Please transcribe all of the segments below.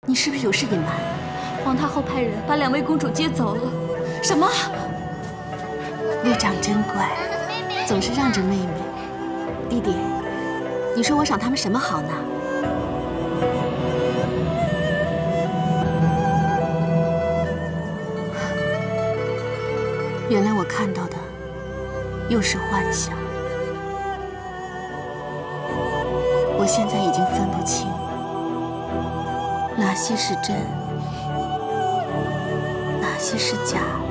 你是不是有事隐瞒？皇太后派人把2位公主接走了。什么？魏长真乖，总是让着妹妹。弟弟，你说我赏他们什么好呢？原来我看到的又是幻想。我现在已经分不清哪些是真，哪些是假了。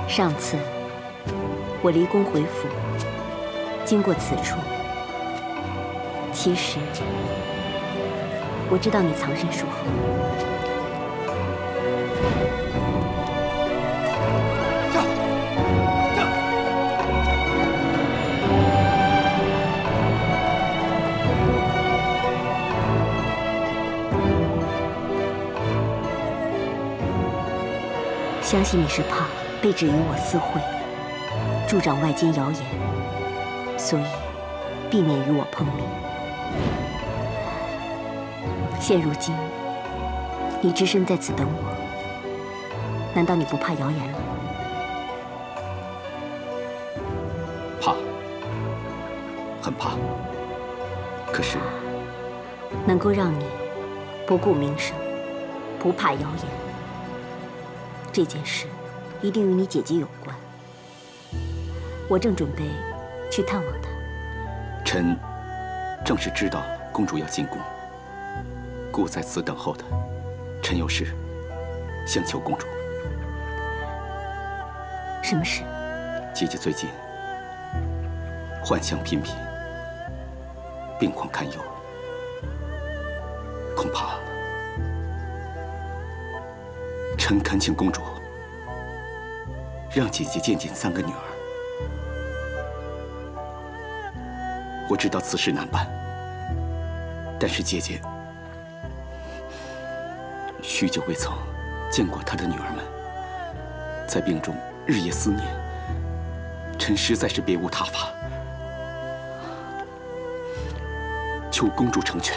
上次我离宫回府，经过此处，其实我知道你藏身术后。相信你是怕被指与我私会，助长外间谣言，所以避免与我碰面。现如今，你只身在此等我，难道你不怕谣言了？怕，很怕。可是，能够让你不顾名声，不怕谣言，这件事一定与你姐姐有关。我正准备去探望她。臣正是知道公主要进宫，故在此等候的。臣有事相求公主。什么事？姐姐最近幻象频频，病况堪忧，恐怕臣恳请公主让姐姐见见3个女儿。我知道此事难办，但是姐姐许久未曾见过她的女儿们，在病中日夜思念，臣实在是别无他法，求公主成全。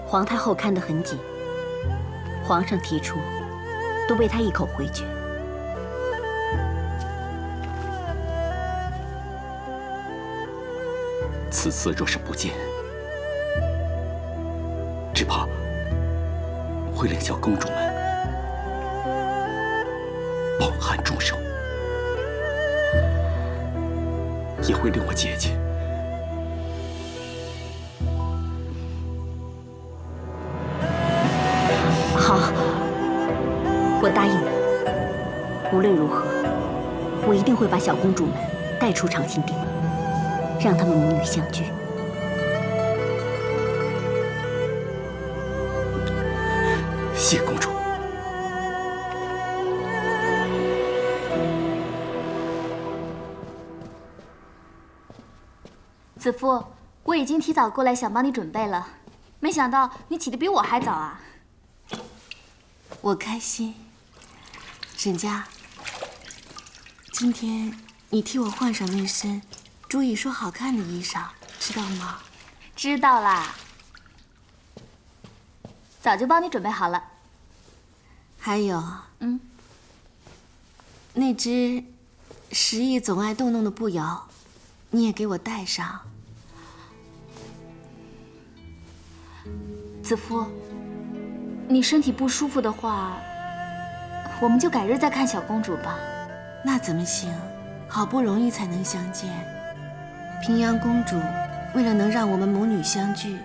皇太后看得很紧，皇上提出，都被她一口回绝。此次若是不见，只怕会令小公主们饱含终生，也会令我姐姐好，我答应你。无论如何，我一定会把小公主们带出长辛殿，让她们母女相聚。谢公主。子夫，我已经提早过来想帮你准备了，没想到你起得比我还早啊！我开心。沈家，今天你替我换上那身朱姨说好看的衣裳，知道吗？知道啦，早就帮你准备好了。还有，那只10亿总爱动弄的步摇，你也给我带上。子夫，你身体不舒服的话，我们就改日再看小公主吧。那怎么行？好不容易才能相见，平阳公主为了能让我们母女相聚，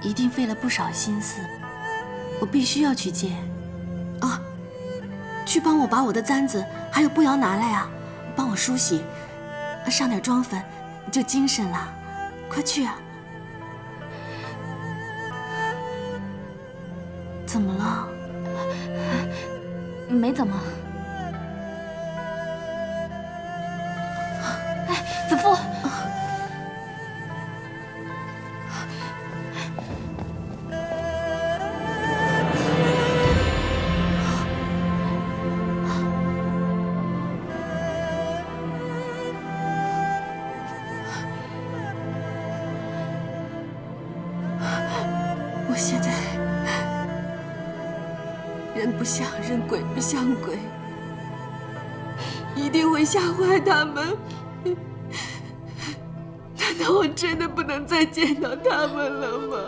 一定费了不少心思。我必须要去接。啊，去帮我把我的簪子还有步摇拿来啊，帮我梳洗，上点妆粉，就精神了。快去啊！怎么了？没怎么。哎，子父。我现在人不像人，鬼不像鬼，一定会吓坏他们。难道我真的不能再见到他们了吗？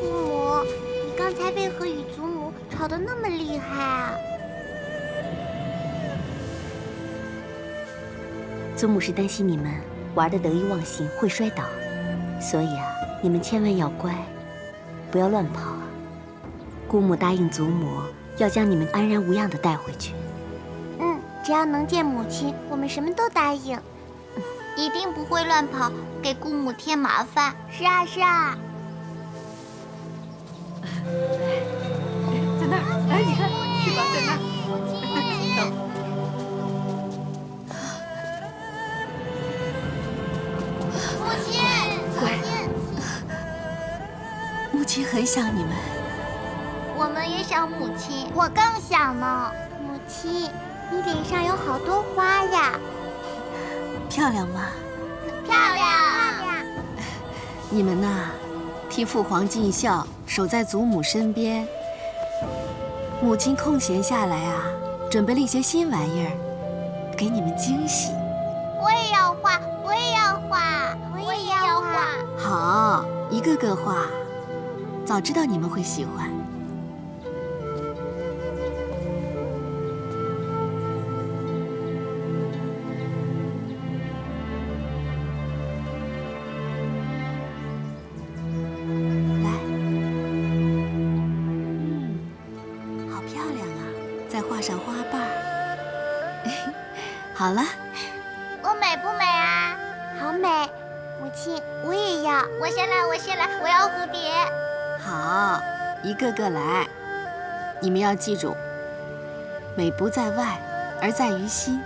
姑母，你刚才为何与祖母吵得那么厉害啊？祖母是担心你们玩的得意忘形会摔倒，所以啊，你们千万要乖，不要乱跑啊。姑母答应祖母要将你们安然无恙的带回去。只要能见母亲，我们什么都答应，一定不会乱跑，给姑母添麻烦。是啊，是啊。在那儿，哎，你看，是吧？在那儿。走。母亲，乖，母亲很想你们。我们也想母亲，我更想呢。母亲，你脸上有好多花呀，漂亮吗？漂亮。你们呐，替父皇尽孝，守在祖母身边。母亲空闲下来啊，准备了一些新玩意儿，给你们惊喜。我也要画，我也要画，我也要画。好，一个个画。早知道你们会喜欢。来，好漂亮啊！再画上花瓣儿。好了，我美不美啊？好美。母亲，我也要。我先来，我先来，我要蝴蝶。好，一个个来。你们要记住，美不在外，而在于心。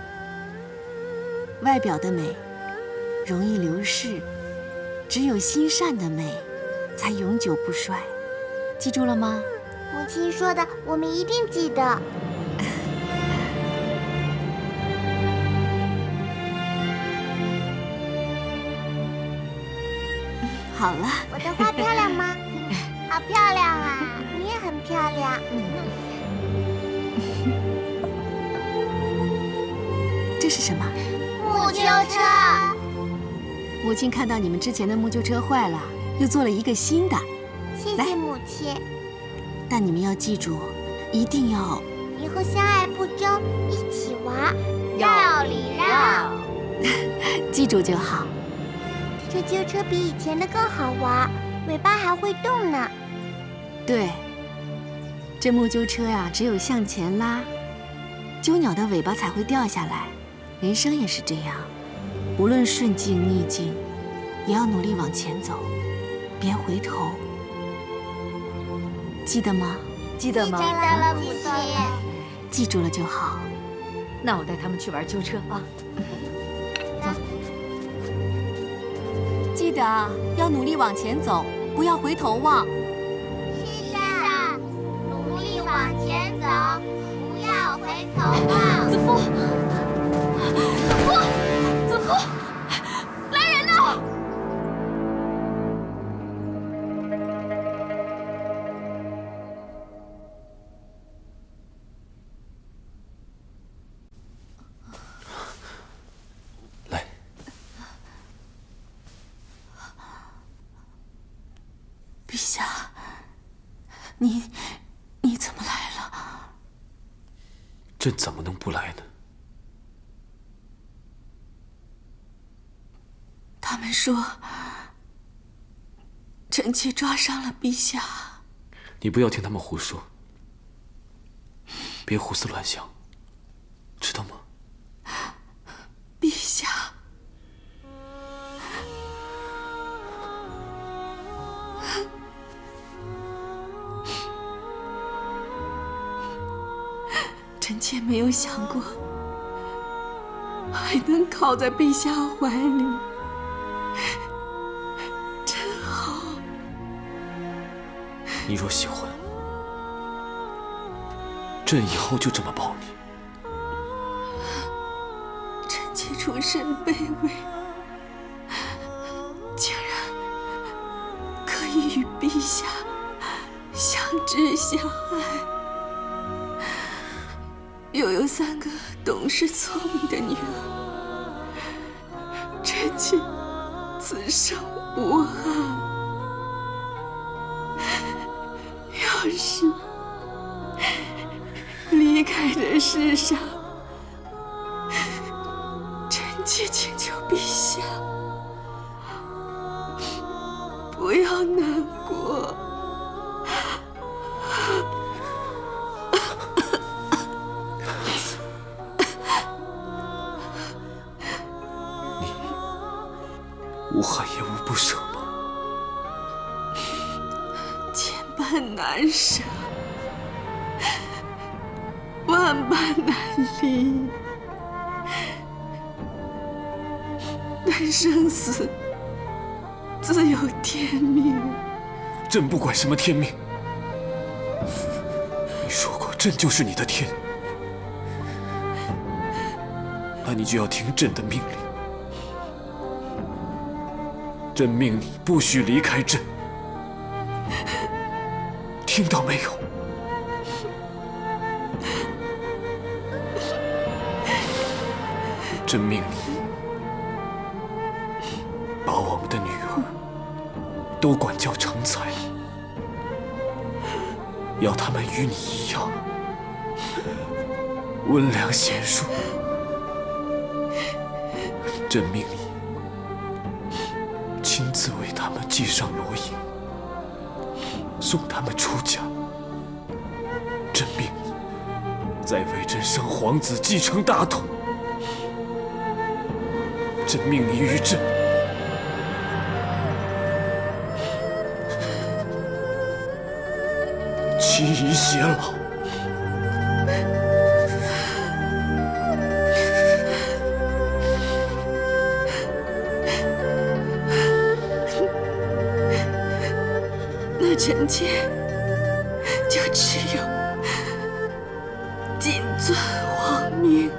外表的美容易流逝，只有心善的美才永久不衰。记住了吗？母亲说的，我们一定记得。好了，我的花漂亮吗？好漂亮啊！你也很漂亮。这是什么？木丘车。母亲看到你们之前的木丘车坏了，又做了一个新的。谢来谢母亲。但你们要记住，一定要以后相爱不争，一起玩，绕里绕。记住就好。这旧车比以前的更好玩，尾巴还会动呢。对，这木鸠车呀，只有向前拉，鸠鸟的尾巴才会掉下来。人生也是这样，无论顺境逆境，也要努力往前走，别回头。记得吗？记得吗？记得了，母亲。记住了就好。那我带他们去玩旧车啊。记得要努力往前走，不要回头望。是的，努力往前走，不要回头望。子父，子父，子父，来人呐！来，下，你怎么来了？朕怎么能不来呢？他们说，臣妾抓伤了陛下。你不要听他们胡说，别胡思乱想，知道吗？陛下，臣妾没有想过还能靠在陛下怀里，真好。你若喜欢，朕以后就这么抱你。臣妾出身卑微，竟然可以与陛下相知相爱，又有3个懂事聪明的女儿，臣妾此生无憾。要是离开这世上，臣妾请求陛下不要难过。无憾也无不舍吗？千般难舍，万般难离，但生死自有天命。朕不管什么天命，你说过朕就是你的天，那你就要听朕的命令。朕命你不许离开朕，听到没有？朕命你把我们的女儿都管教成才，要她们与你一样温良贤淑。朕命你亲自为他们系上罗缨，送他们出家。朕命你再为朕生皇子继承大统。朕命你与朕妻离偕老。那臣妾就只有谨遵皇命，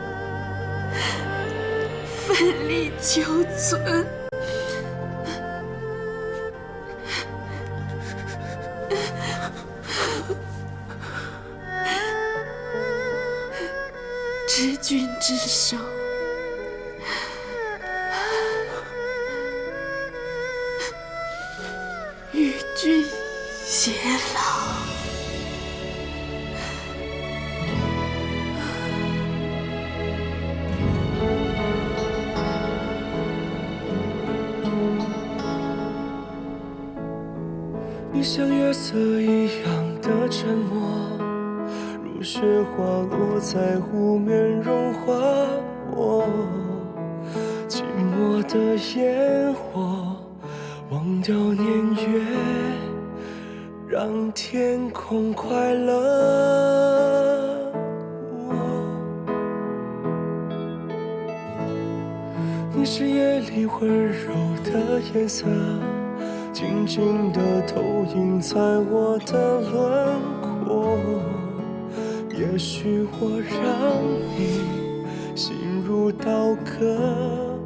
奋力求存。知君之手，与君偕老。你像月色一样的沉默，如雪花落在湖面融化我。寂寞的烟火，忘掉年月，让天空快乐。你是夜里温柔的颜色，静静地投影在我的轮廓。也许我让你心如刀割，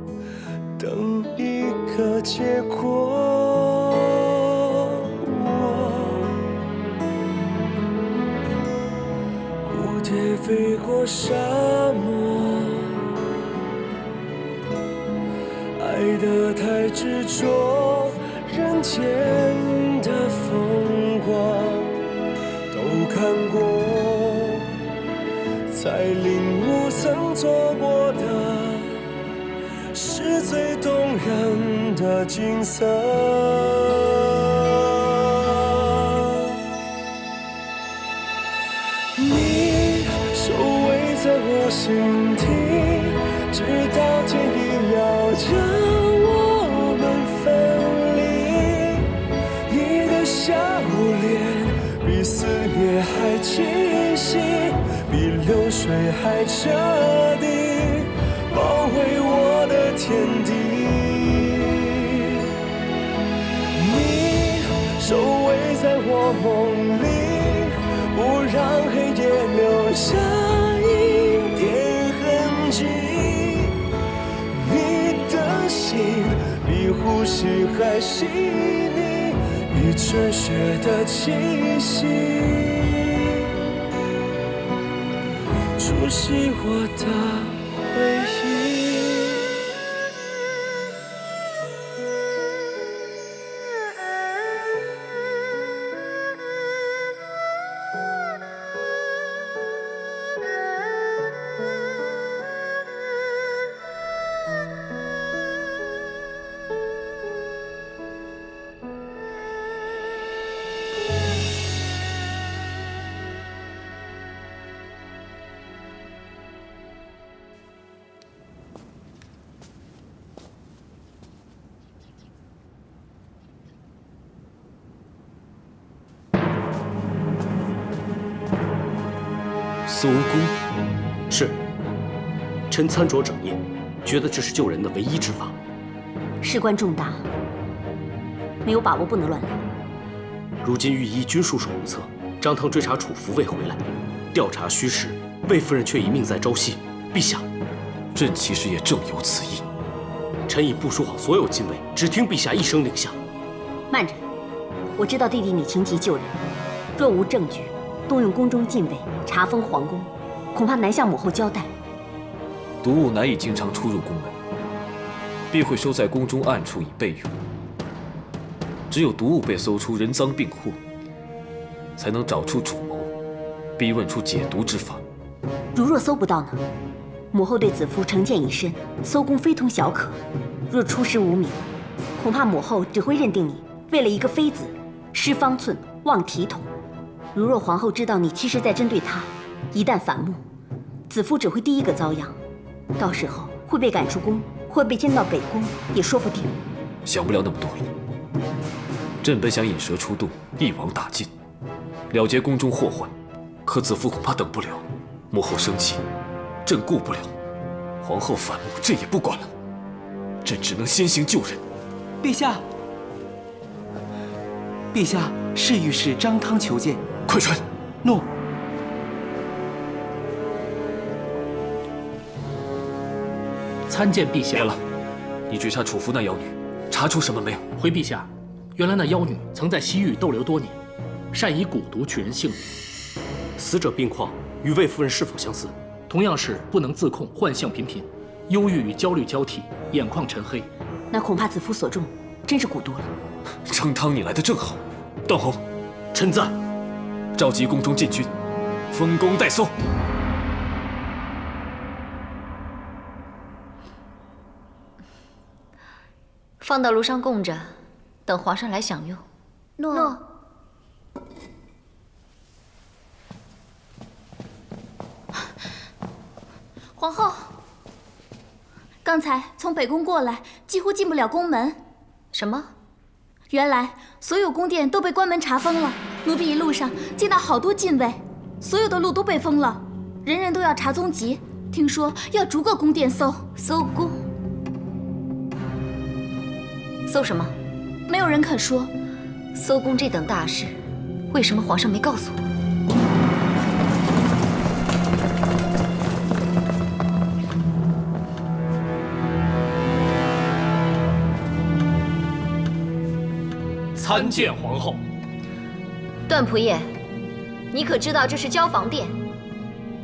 等一个结果。蝴蝶飞过沙漠，爱得太执着，人间的风看过，才领悟曾做过的是最动人的景色。你守卫在我心底，直到天意要将我们分离。你的笑脸比思念还清晰，比流水还彻底，包围我的天地。你守卫在我梦里，不让黑夜留下一点痕迹。你的心比呼吸还细腻，比春雪的气息，触袭我的回忆。搜宫是，臣参酌整夜，觉得这是救人的唯一之法。事关重大，没有把握不能乱来。如今御医均束手无策，张汤追查楚服未回来，调查虚实，魏夫人却已命在朝夕。陛下，朕其实也正有此意。臣已部署好所有禁卫，只听陛下一声令下。慢着，我知道弟弟你情急救人，若无证据，动用宫中禁卫查封皇宫，恐怕难向母后交代。毒物难以经常出入宫门，必会收在宫中暗处以备用。只有毒物被搜出人赃并获，才能找出主谋，逼问出解毒之法。如若搜不到呢？母后对子夫成见已深，搜宫非同小可。若出师无名，恐怕母后只会认定你为了一个妃子，失方寸，忘体统。如若皇后知道你其实在针对她，一旦反目，子夫只会第一个遭殃，到时候会被赶出宫，会被迁到北宫，也说不定。想不了那么多了。朕本想引蛇出洞，一网打尽，了结宫中祸患，可子夫恐怕等不了。母后生气，朕顾不了；皇后反目，朕也不管了。朕只能先行救人。陛下，陛下，侍御史张汤求见。快传。诺。参见陛下。免了。你追查楚服那妖女，查出什么没有？回陛下，原来那妖女曾在西域逗留多年，善以蛊毒取人性命。死者病况与魏夫人是否相似？同样是不能自控，幻象频频，忧郁与焦虑交替，眼眶沉黑。那恐怕子夫所中真是蛊毒了。张汤，你来的正好。邓弘，臣在。召集宫中禁军，封宫待搜。放到炉上供着，等皇上来享用。诺。皇后，刚才从北宫过来，几乎进不了宫门。什么？原来所有宫殿都被关门查封了，奴婢一路上见到好多禁卫，所有的路都被封了，人人都要查踪籍。听说要逐个宫殿搜宫，搜什么？没有人肯说。搜宫这等大事，为什么皇上没告诉我？参见皇后。段仆爷，你可知道这是交房殿？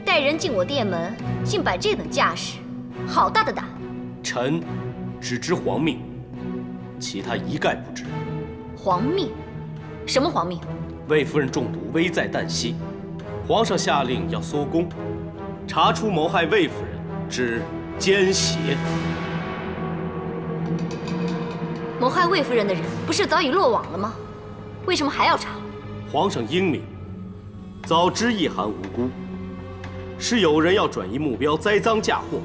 带人进我殿门，竟摆这等架势，好大的胆！臣只知皇命，其他一概不知。皇命？什么皇命？魏夫人中毒，危在旦夕，皇上下令要搜宫，查出谋害魏夫人之奸邪。谋害魏夫人的人不是早已落网了吗？为什么还要查？皇上英明，早知一寒无辜，是有人要转移目标，栽赃嫁祸。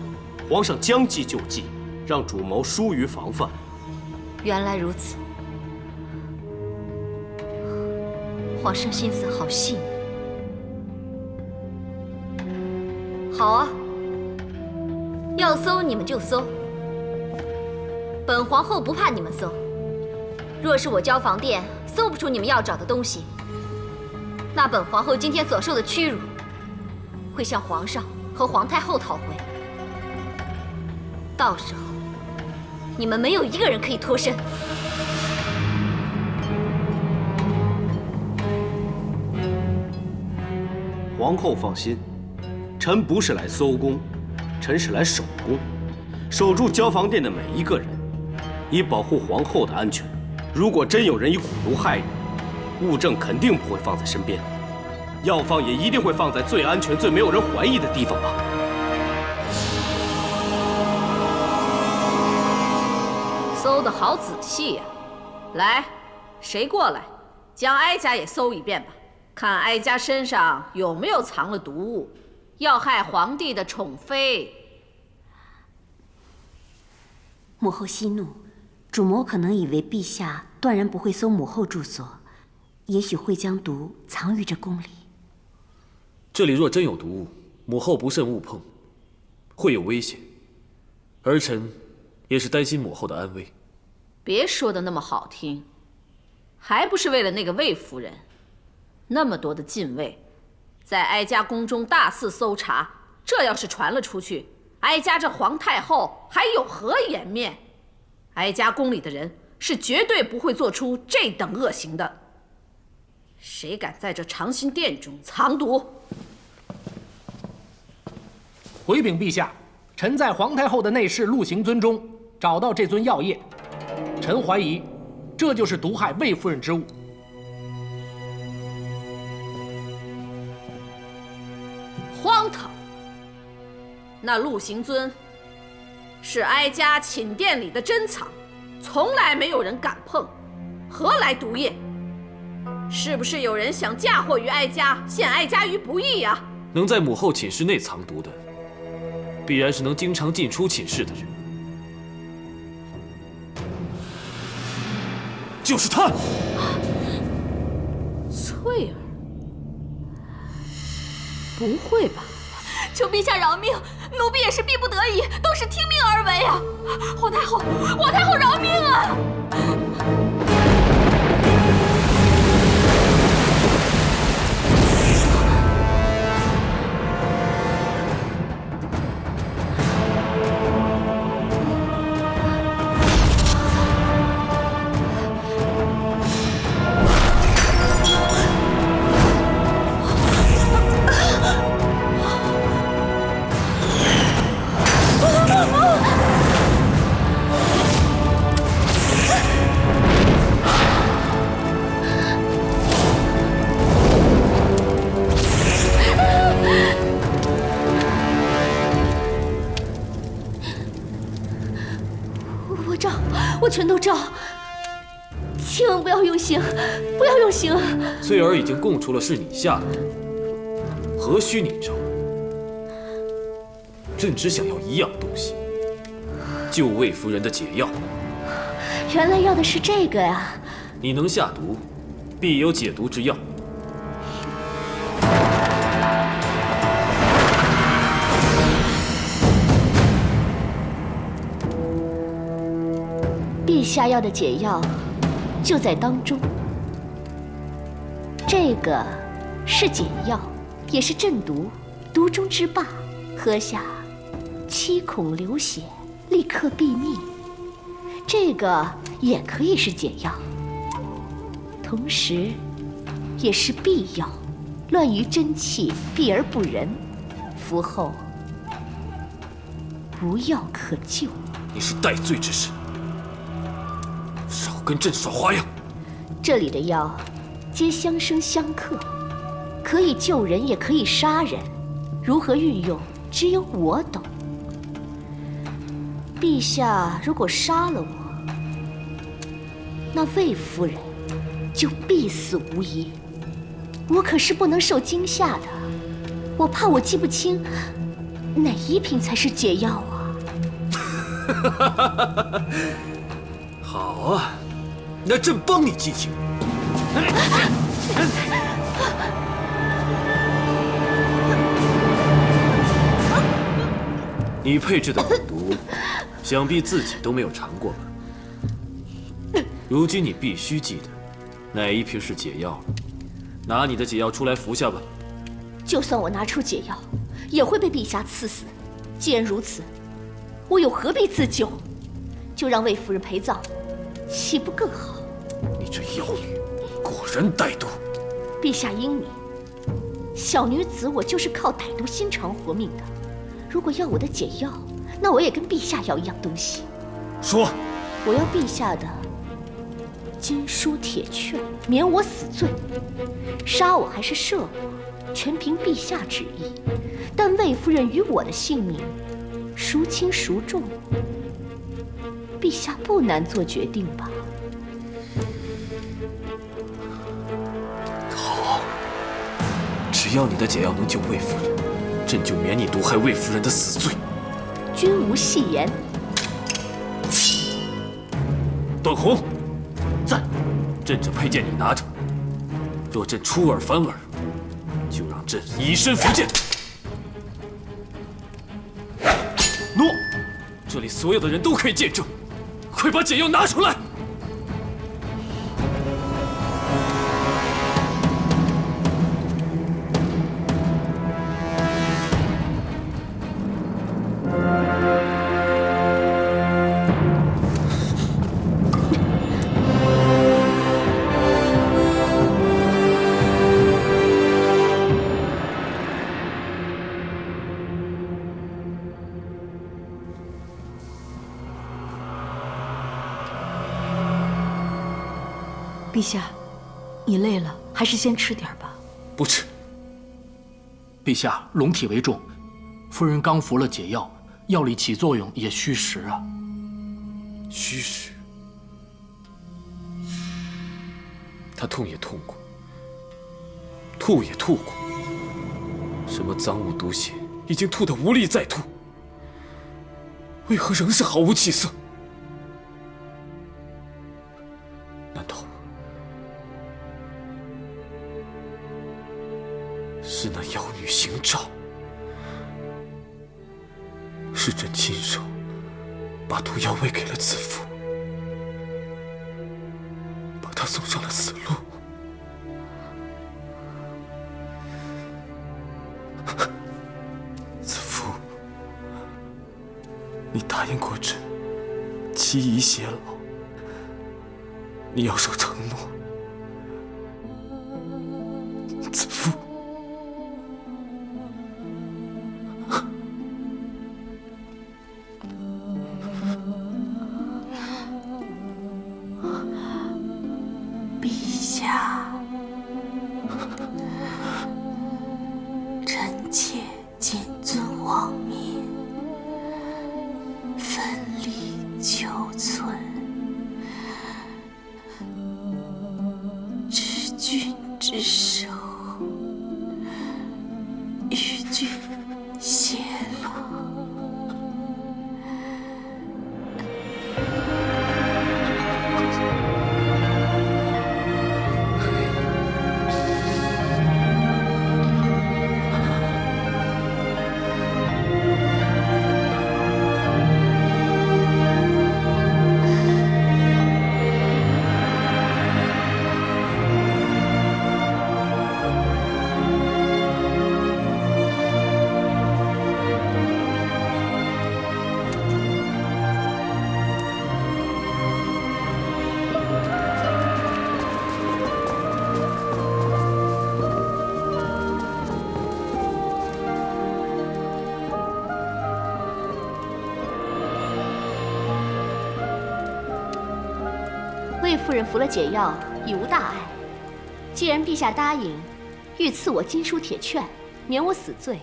皇上将计就计，让主谋疏于防范。原来如此，皇上心思好细腻。好啊，要搜你们就搜。本皇后不怕你们搜，若是我交房殿搜不出你们要找的东西，那本皇后今天所受的屈辱，会向皇上和皇太后讨回。到时候，你们没有一个人可以脱身。皇后放心，臣不是来搜宫，臣是来守宫，守住交房殿的每一个人，以保护皇后的安全。如果真有人以蛊毒害人，物证肯定不会放在身边，药方也一定会放在最安全、最没有人怀疑的地方吧。搜得好仔细呀！来，谁过来，将哀家也搜一遍吧，看哀家身上有没有藏了毒物，要害皇帝的宠妃。母后息怒，主谋可能以为陛下断然不会搜母后住所，也许会将毒藏于这宫里。这里若真有毒物，母后不慎误碰，会有危险。儿臣也是担心母后的安危。别说的那么好听，还不是为了那个魏夫人？那么多的禁卫，在哀家宫中大肆搜查，这要是传了出去，哀家这皇太后还有何颜面？哀家宫里的人是绝对不会做出这等恶行的。谁敢在这长辛殿中藏毒？回禀陛下，臣在皇太后的内侍陆行尊中找到这尊药液，臣怀疑这就是毒害魏夫人之物。荒唐！那陆行尊是哀家寝殿里的珍藏，从来没有人敢碰，何来毒液？是不是有人想嫁祸于哀家，陷哀家于不义啊？能在母后寝室内藏毒的，必然是能经常进出寝室的人。就是他！翠儿，不会吧？求陛下饶命，奴婢也是逼不得已，都是听命而为啊！皇太后，皇太后饶命啊！我全都照，千万不要用刑，不要用刑！翠儿已经供出了是你下的毒，何须你照？朕只想要一样东西，救魏夫人的解药。原来要的是这个呀！你能下毒，必有解毒之药。陛下要的解药就在当中。这个是解药，也是镇毒，毒中之霸，喝下七孔流血，立刻毙命。这个也可以是解药，同时也是避药，乱于真气，避而不仁，服后无药可救。你是戴罪之身，少跟朕耍花样！这里的药皆相生相克，可以救人，也可以杀人，如何运用，只有我懂。陛下如果杀了我，那魏夫人就必死无疑。我可是不能受惊吓的，我怕我记不清哪一瓶才是解药啊。好啊，那朕帮你记清。你配制的蛊毒，想必自己都没有尝过吧？如今你必须记得，哪一瓶是解药了。拿你的解药出来服下吧。就算我拿出解药，也会被陛下赐死。既然如此，我又何必自救？就让魏夫人陪葬，岂不更好？你这妖女，果然歹毒。陛下英明，小女子我就是靠歹毒心肠活命的。如果要我的解药，那我也跟陛下要一样东西。说，我要陛下的金书铁券，免我死罪。杀我还是赦我，全凭陛下旨意。但魏夫人与我的性命，孰轻孰重？陛下不难做决定吧？好，只要你的解药能救魏夫人，朕就免你毒害魏夫人的死罪。君无戏言。段宏，在，朕这佩剑你拿着。若朕出尔反尔，就让朕以身伏剑。诺，这里所有的人都可以见证。快把解药拿出来！陛下，你累了，还是先吃点吧。不吃。陛下，龙体为重，夫人刚服了解药，药力起作用也需时啊。虚实。他痛也痛过，吐也吐过，什么脏物毒血已经吐得无力再吐，为何仍是毫无起色？难道是那妖女行诏？是朕亲手把毒药喂给了子父，把他送上了死路。子父，你答应过朕，妻宜偕老，你要守承诺。子父。陛下，臣妾谨遵王命，奋力求存，知君之手，与君偕老。魏夫人服了解药，已无大碍。既然陛下答应，欲赐我金书铁券，免我死罪，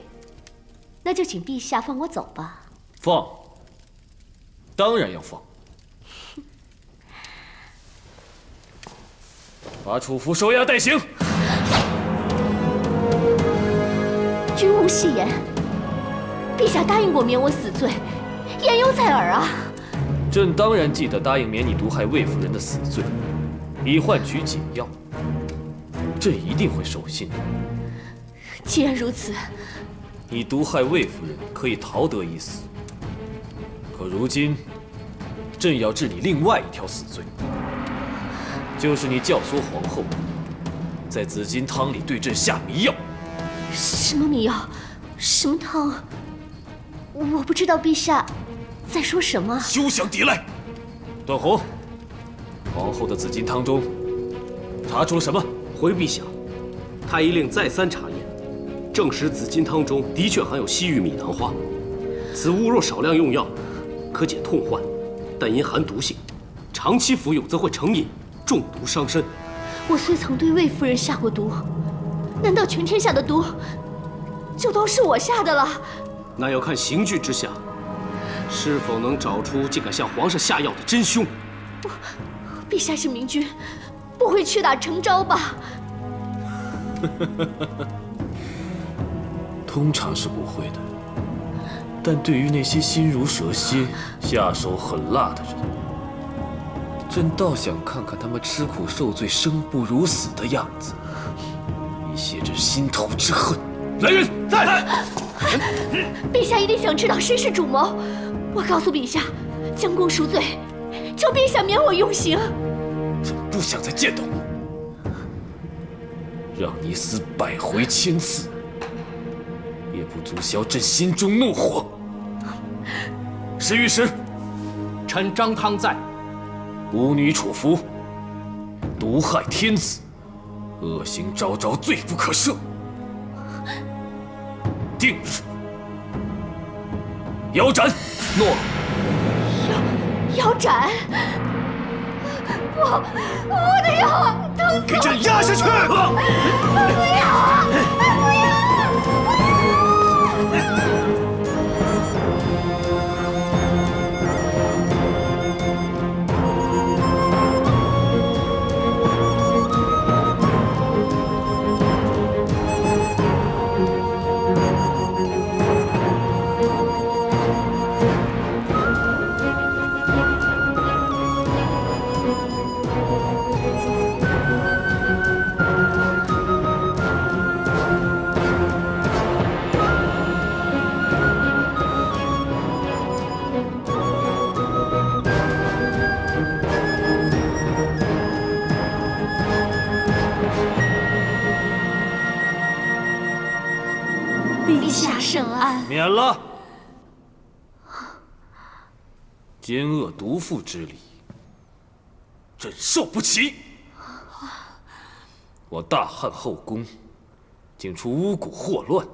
那就请陛下放我走吧。放，当然要放。把楚服收押带行。君无戏言，陛下答应过免我死罪，言犹在耳啊。朕当然记得答应免你毒害魏夫人的死罪，以换取解药。朕一定会守信的。既然如此，你毒害魏夫人可以逃得一死，可如今，朕要治你另外一条死罪，就是你教唆皇后在紫金汤里对朕下迷药。什么迷药？什么汤？我不知道陛下在说什么。休想抵赖！段宏，皇后的紫金汤中查出了什么？回陛下，太医令再三查验，证实紫金汤中的确含有西域米囊花。此物若少量用药，可解痛患，但因含毒性，长期服用则会成瘾，中毒伤身。我虽曾对魏夫人下过毒，难道全天下的毒就都是我下的了？那要看刑具之下，是否能找出竟敢向皇上下药的真凶。陛下是明君，不会屈打成招吧？通常是不会的，但对于那些心如蛇蝎、下手狠辣的人，朕倒想看看他们吃苦受罪、生不如死的样子，以泄朕心头之恨。来人，在！陛下一定想知道谁是主谋，我告诉陛下，将功赎罪，求陛下免我用刑。朕不想再见到你，让你死100回1000次，也不足消朕心中怒火。是御史，臣张汤在。巫女楚服，毒害天子，恶行昭昭，罪不可赦。定日腰斩。诺。腰斩！我的腰啊，疼死！给朕压下去！不要啊！不要！陛下圣安。免了。奸恶毒妇之礼，朕受不起。我大汉后宫竟出巫蛊祸乱，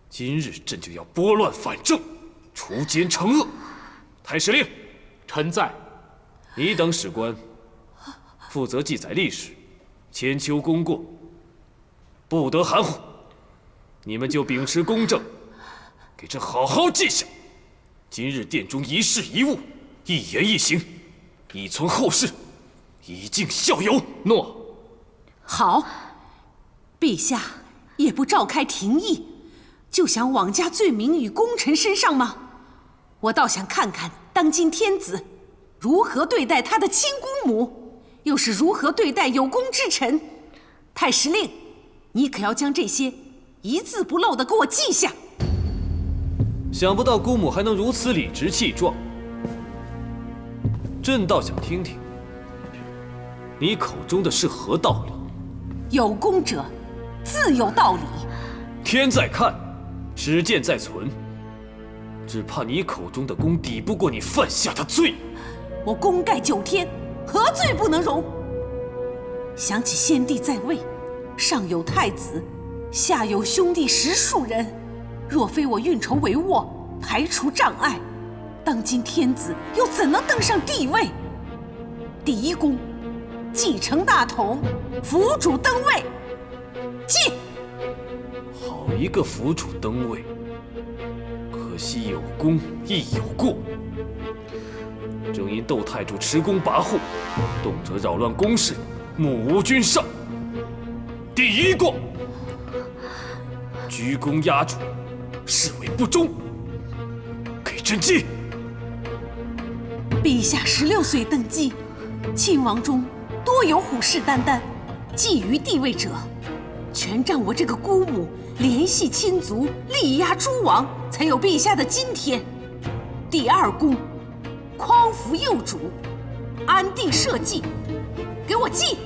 今日朕就要拨乱反正，除奸惩恶。太史令，臣在。你等史官负责记载历史，千秋功过，不得含糊。你们就秉持公正，给朕好好记下今日殿中一事一物、一言一行，以存后世，以儆效尤。诺。好，陛下也不召开廷议，就想枉加罪名于功臣身上吗？我倒想看看当今天子如何对待他的亲姑母，又是如何对待有功之臣。太史令，你可要将这些一字不漏地给我记下。想不到姑母还能如此理直气壮，朕倒想听听你口中的是何道理。有功者自有道理。天在看，史鉴在存，只怕你口中的功抵不过你犯下的罪。我功盖9天，何罪不能容？想起先帝在位，上有太子，下有兄弟10数人，若非我运筹帷幄，排除障碍，当今天子又怎能登上帝位？第一功，继承大统，辅主登位。进！好一个辅主登位，可惜有功亦有过。正因窦太主持功跋扈，动辄扰乱宫事，目无君上。第一过，居功压主，视为不忠，给朕记。陛下16岁登基，亲王中多有虎视眈眈、觊觎帝位者，全仗我这个姑母联系亲族，力压诸王，才有陛下的今天。第二功，匡扶幼主，安定社稷，给我记！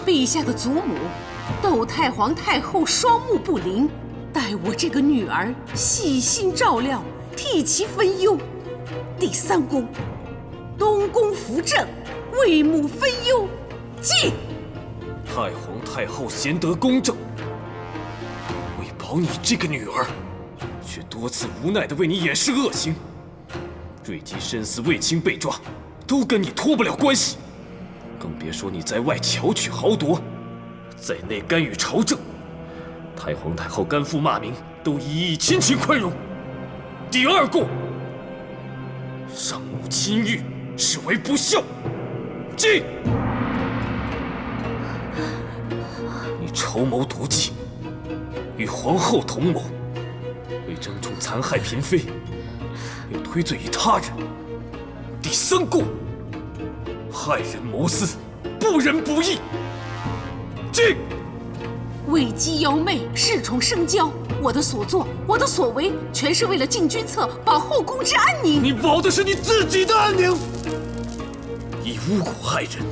陛下的祖母窦太皇太后双目不灵，待我这个女儿细心照料，替其分忧。第三功，东宫扶正，为母分忧，记！太皇太后贤德公正，为保你这个女儿，却多次无奈地为你掩饰恶行。瑞吉身死，卫青被抓，都跟你脱不了关系，更别说你在外巧取豪夺，在内干预朝政。太皇太后甘父骂名，都一一亲情宽容。第二过，伤母亲玉，视为不孝，记！你筹谋毒计，与皇后同谋，为争宠残害嫔妃，又推罪于他人。第三过，害人谋私，不仁不义，记！为姬邀妹，恃宠生骄，我的所作，我的所为，全是为了敬君侧，保后宫之安宁。你保的是你自己的安宁，以巫蛊害人，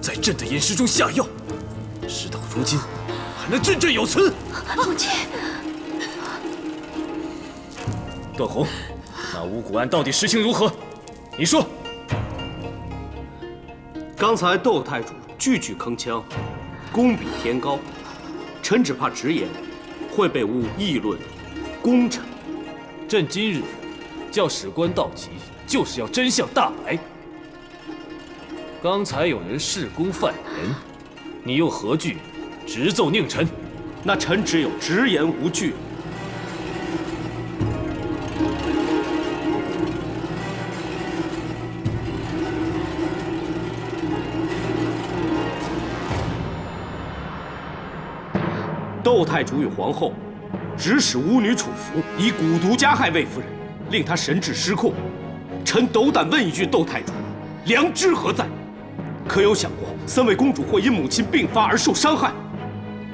在朕的饮食中下药，事到如今，还能振振有词？母亲，段宏，那巫蛊案到底实情如何？你说。刚才窦太主句句铿锵，功比天高，臣只怕直言会被误议论功臣。朕今日叫史官到齐，就是要真相大白。刚才有人恃功犯言，你又何惧直奏佞臣？那臣只有直言无惧。窦太主与皇后指使巫女楚服，以蛊毒加害魏夫人，令她神志失控。臣斗胆问一句，窦太主，良知何在？可有想过三位公主或因母亲病发而受伤害？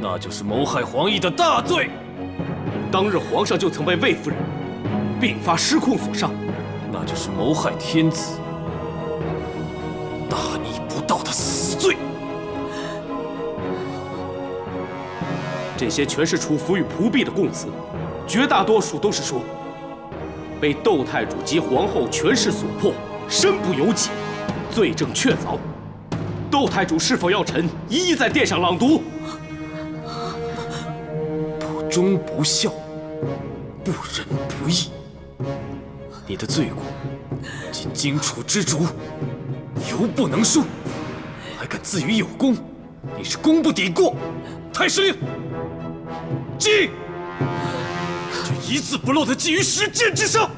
那就是谋害皇义的大罪。当日皇上就曾为魏夫人病发失控所伤，那就是谋害天子，大逆不道的死罪。这些全是楚服与仆婢的供词，绝大多数都是说被窦太主及皇后权势所迫，身不由己，罪证确凿。窦太主是否要臣一一在殿上朗读？不忠不孝，不仁不义，你的罪过仅荆楚之竹，犹不能恕，还敢自诩有功，你是功不抵过。太师令，记！这一字不漏的记于石剑之上。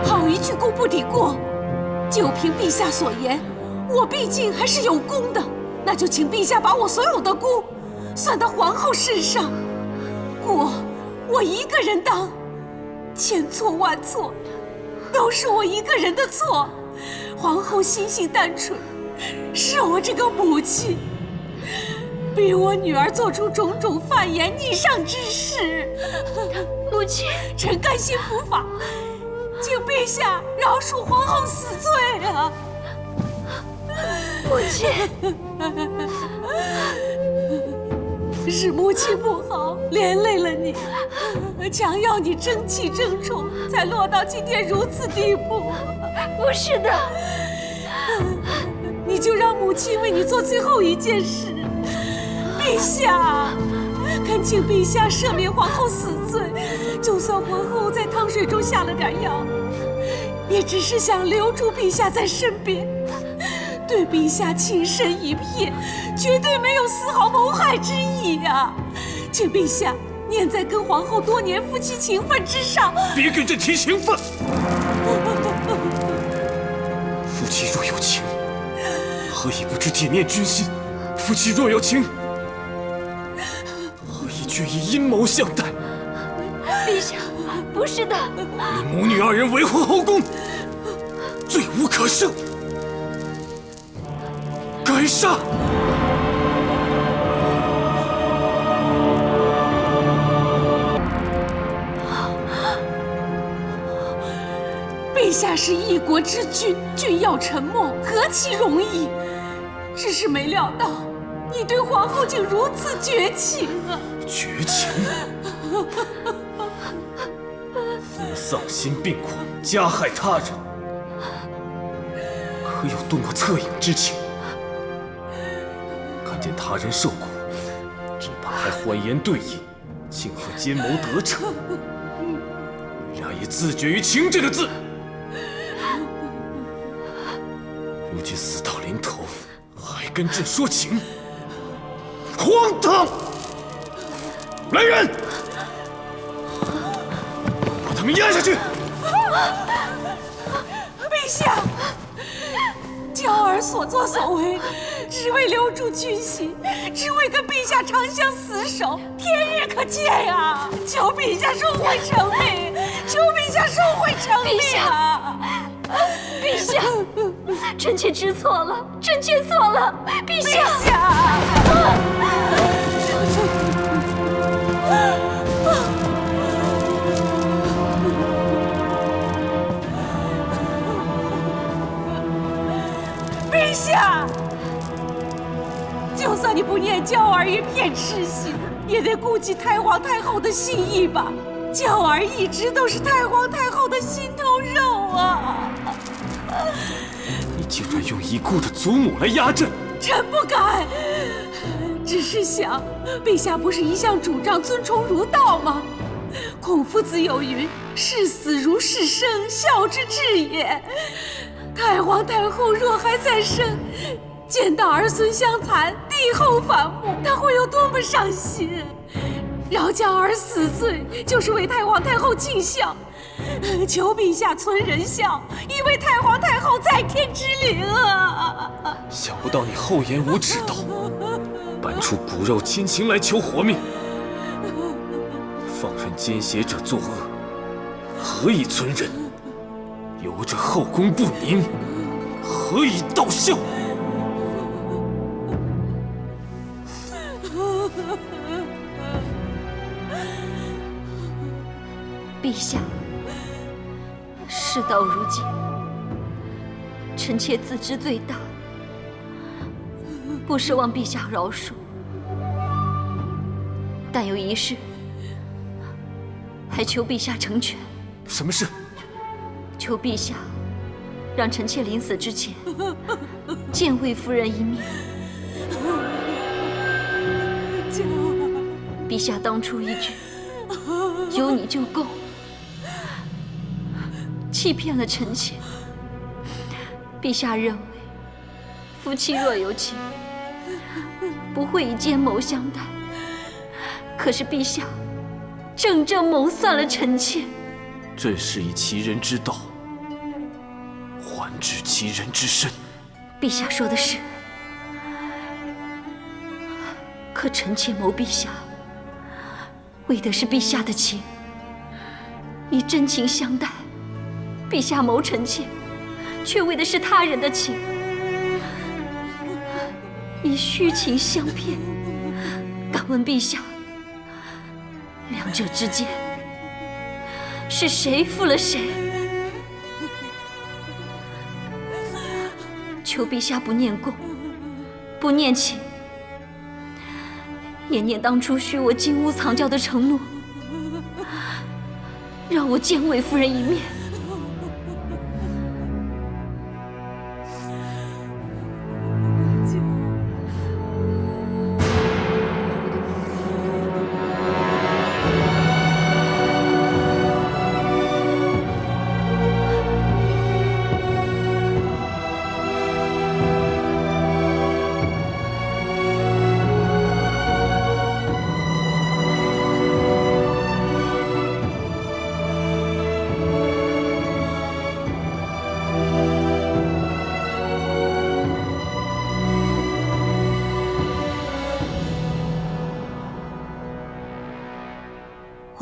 好一句功不抵过！就凭陛下所言，我毕竟还是有功的，那就请陛下把我所有的功算到皇后身上，过我一个人当，千错万错，都是我一个人的错。皇后心性单纯，是我这个母亲逼我女儿做出种种犯言逆上之事。母亲，臣甘心伏法，请陛下饶恕皇后死罪啊！母亲，是母亲不好，连累了你，强要你争气争宠，才落到今天如此地步。不是的，你就让母亲为你做最后一件事。陛下，恳请陛下赦免皇后死罪。就算皇后在汤水中下了点药，也只是想留住陛下在身边，对陛下情深一瞥，绝对没有丝毫谋害之意呀！请陛下念在跟皇后多年夫妻情分之上，别跟朕提情分。夫妻若有情，何以不知铁面君心？夫妻若有情，何以却以阴谋相待？陛下，不是的。你母女二人为祸后宫，罪无可赦，该杀！陛下是一国之君，君要沉默，何其容易！只是没料到，你对皇后竟如此绝情啊！绝情！你丧心病狂，加害他人，可有动过恻隐之情？看见他人受苦，只怕还欢颜对饮，庆贺奸谋得逞。你俩已自绝于情这个字。如今死到临头，还跟朕说情，荒唐！来人，把他们押下去！陛下，娇儿所作所为，只为留住君心，只为跟陛下长相厮守，天日可见呀！求陛下收回成命，求陛下收回成命啊！陛下，臣妾知错了，臣妾错了，陛下。陛下。陛下，就算你不念娇儿一片痴心，也得顾及太皇太后的心意吧。娇儿一直都是太皇太后的心头肉啊！你竟然用已故的祖母来压朕！臣不敢，只是想，陛下不是一向主张尊崇儒道吗？孔夫子有云：“视死如视生，孝之至也。”太皇太后若还在生，见到儿孙相残，帝后反目，她会有多么伤心？饶娇儿死罪，就是为太皇太后尽孝。求陛下存仁孝，以为太皇太后在天之灵啊！想不到你厚颜无耻道，搬出骨肉亲情来求活命，放任奸邪者作恶，何以存仁？由着后宫不宁，何以道孝？陛下，事到如今，臣妾自知罪大，不奢望陛下饶恕。但有一事，还求陛下成全。什么事？求陛下让臣妾临死之前见魏夫人一面。陛下当初一句“有你就够”，欺骗了臣妾。陛下认为夫妻若有情，不会以奸谋相待。可是陛下正正谋算了臣妾。朕是以其人之道还治其人之身。陛下说的是，可臣妾谋陛下，为的是陛下的情，以真情相待；陛下谋臣妾，却为的是他人的情，以虚情相骗。敢问陛下，两者之间是谁负了谁？求陛下不念公，不念情，也念当初许我金屋藏娇的承诺，让我见魏夫人一面。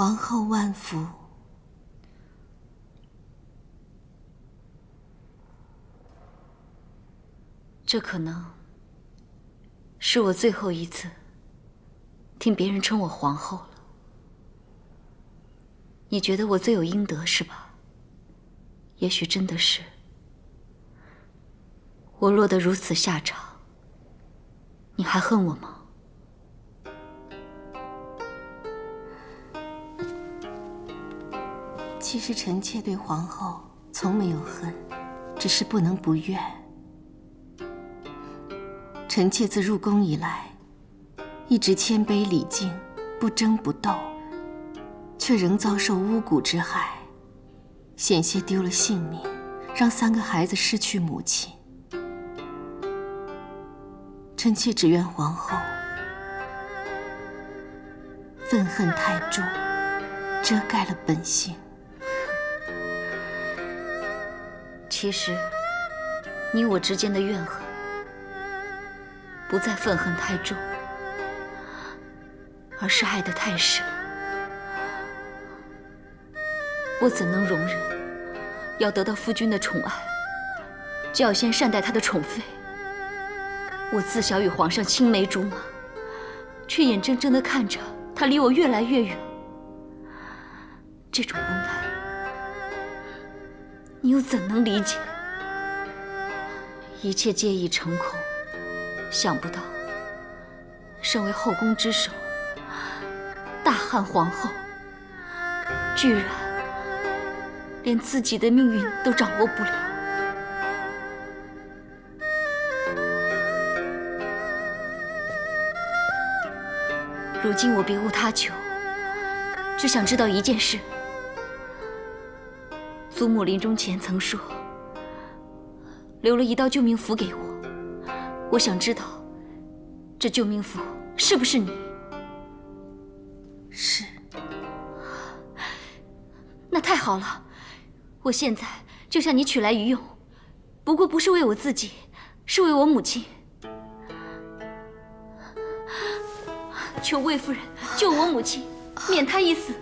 皇后万福。这可能是我最后一次听别人称我皇后了。你觉得我罪有应得是吧？也许真的是。我落得如此下场，你还恨我吗？其实臣妾对皇后从没有恨，只是不能不怨。臣妾自入宫以来，一直谦卑礼敬，不争不斗，却仍遭受巫蛊之害，险些丢了性命，让3个孩子失去母亲。臣妾只怨皇后愤恨太重，遮盖了本性。其实，你我之间的怨恨，不在愤恨太重，而是爱得太深。我怎能容忍要得到夫君的宠爱，就要先善待他的宠妃？我自小与皇上青梅竹马，却眼睁睁地看着他离我越来越远。这种无奈，你又怎能理解？一切皆已成空，想不到，身为后宫之首，大汉皇后，居然连自己的命运都掌握不了。如今我别无他求，只想知道一件事。祖母临终前曾说，留了一道救命符给我，我想知道，这救命符是不是你？是。那太好了，我现在就向你取来一用，不过不是为我自己，是为我母亲。求魏夫人救我母亲，免她一死。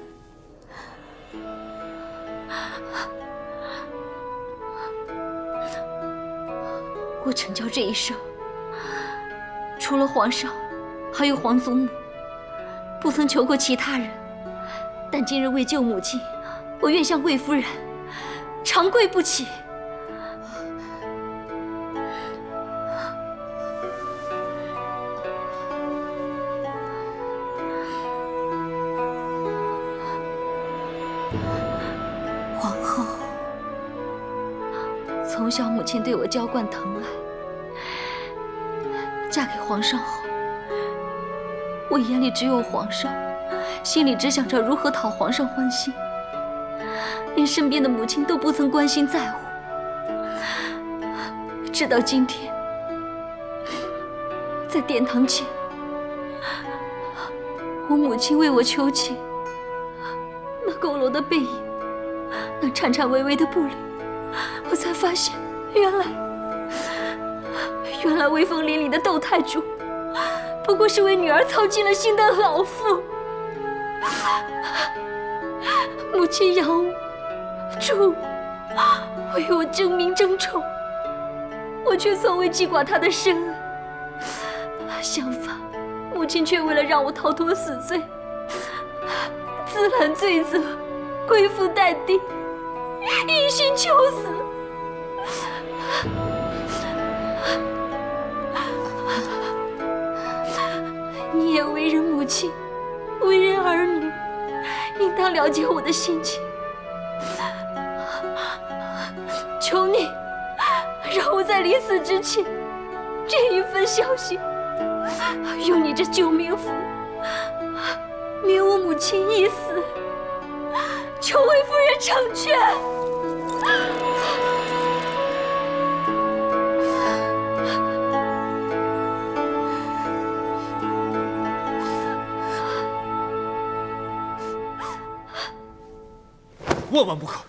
我陈娇这一生，除了皇上，还有皇祖母，不曾求过其他人。但今日为救母亲，我愿向魏夫人长跪不起。皇后，从小母亲对我娇惯疼爱，嫁给皇上后，我眼里只有皇上，心里只想着如何讨皇上欢心，连身边的母亲都不曾关心在乎。直到今天，在殿堂前，我母亲为我求情，那佝偻的背影，那颤颤巍巍的步履，我才发现，原来威风凛凛的窦太主，不过是为女儿操尽了心的老妇。母亲养我、助我，为我争名争宠，我却从未记挂她的深恩。相反，母亲却为了让我逃脱死罪，自揽罪责，归附待定，一心求死。你也为人母亲，为人儿女，应当了解我的心情。求你，让我在临死之前，这一份孝心，用你这救命符，免我母亲一死。求魏夫人成全。万万不可！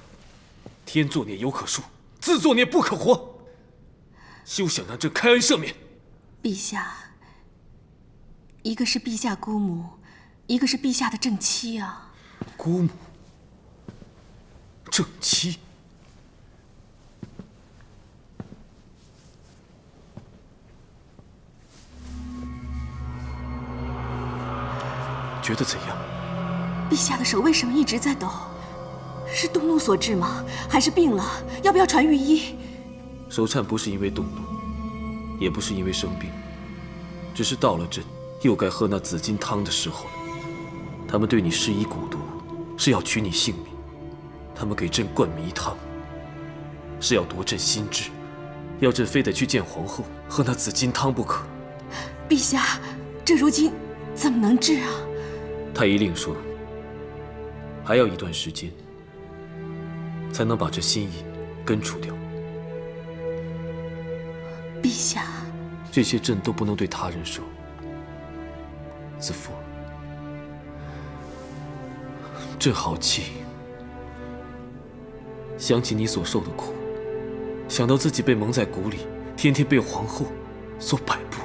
天作孽犹可恕，自作孽不可活。休想让朕开恩赦免！陛下，一个是陛下姑母，一个是陛下的正妻啊！姑母，正妻。觉得怎样？陛下的手为什么一直在抖？是动怒所致吗？还是病了？要不要传御医？手颤不是因为动怒，也不是因为生病，只是到了朕又该喝那紫金汤的时候了。他们对你施以蛊毒，是要取你性命；他们给朕灌迷汤，是要夺朕心智，要朕非得去见皇后，喝那紫金汤不可。陛下，这如今怎么能治啊？太医令说，还要一段时间，才能把这心瘾根除掉。陛下，这些朕都不能对他人说。子父，朕好气，想起你所受的苦，想到自己被蒙在鼓里，天天被皇后所摆布，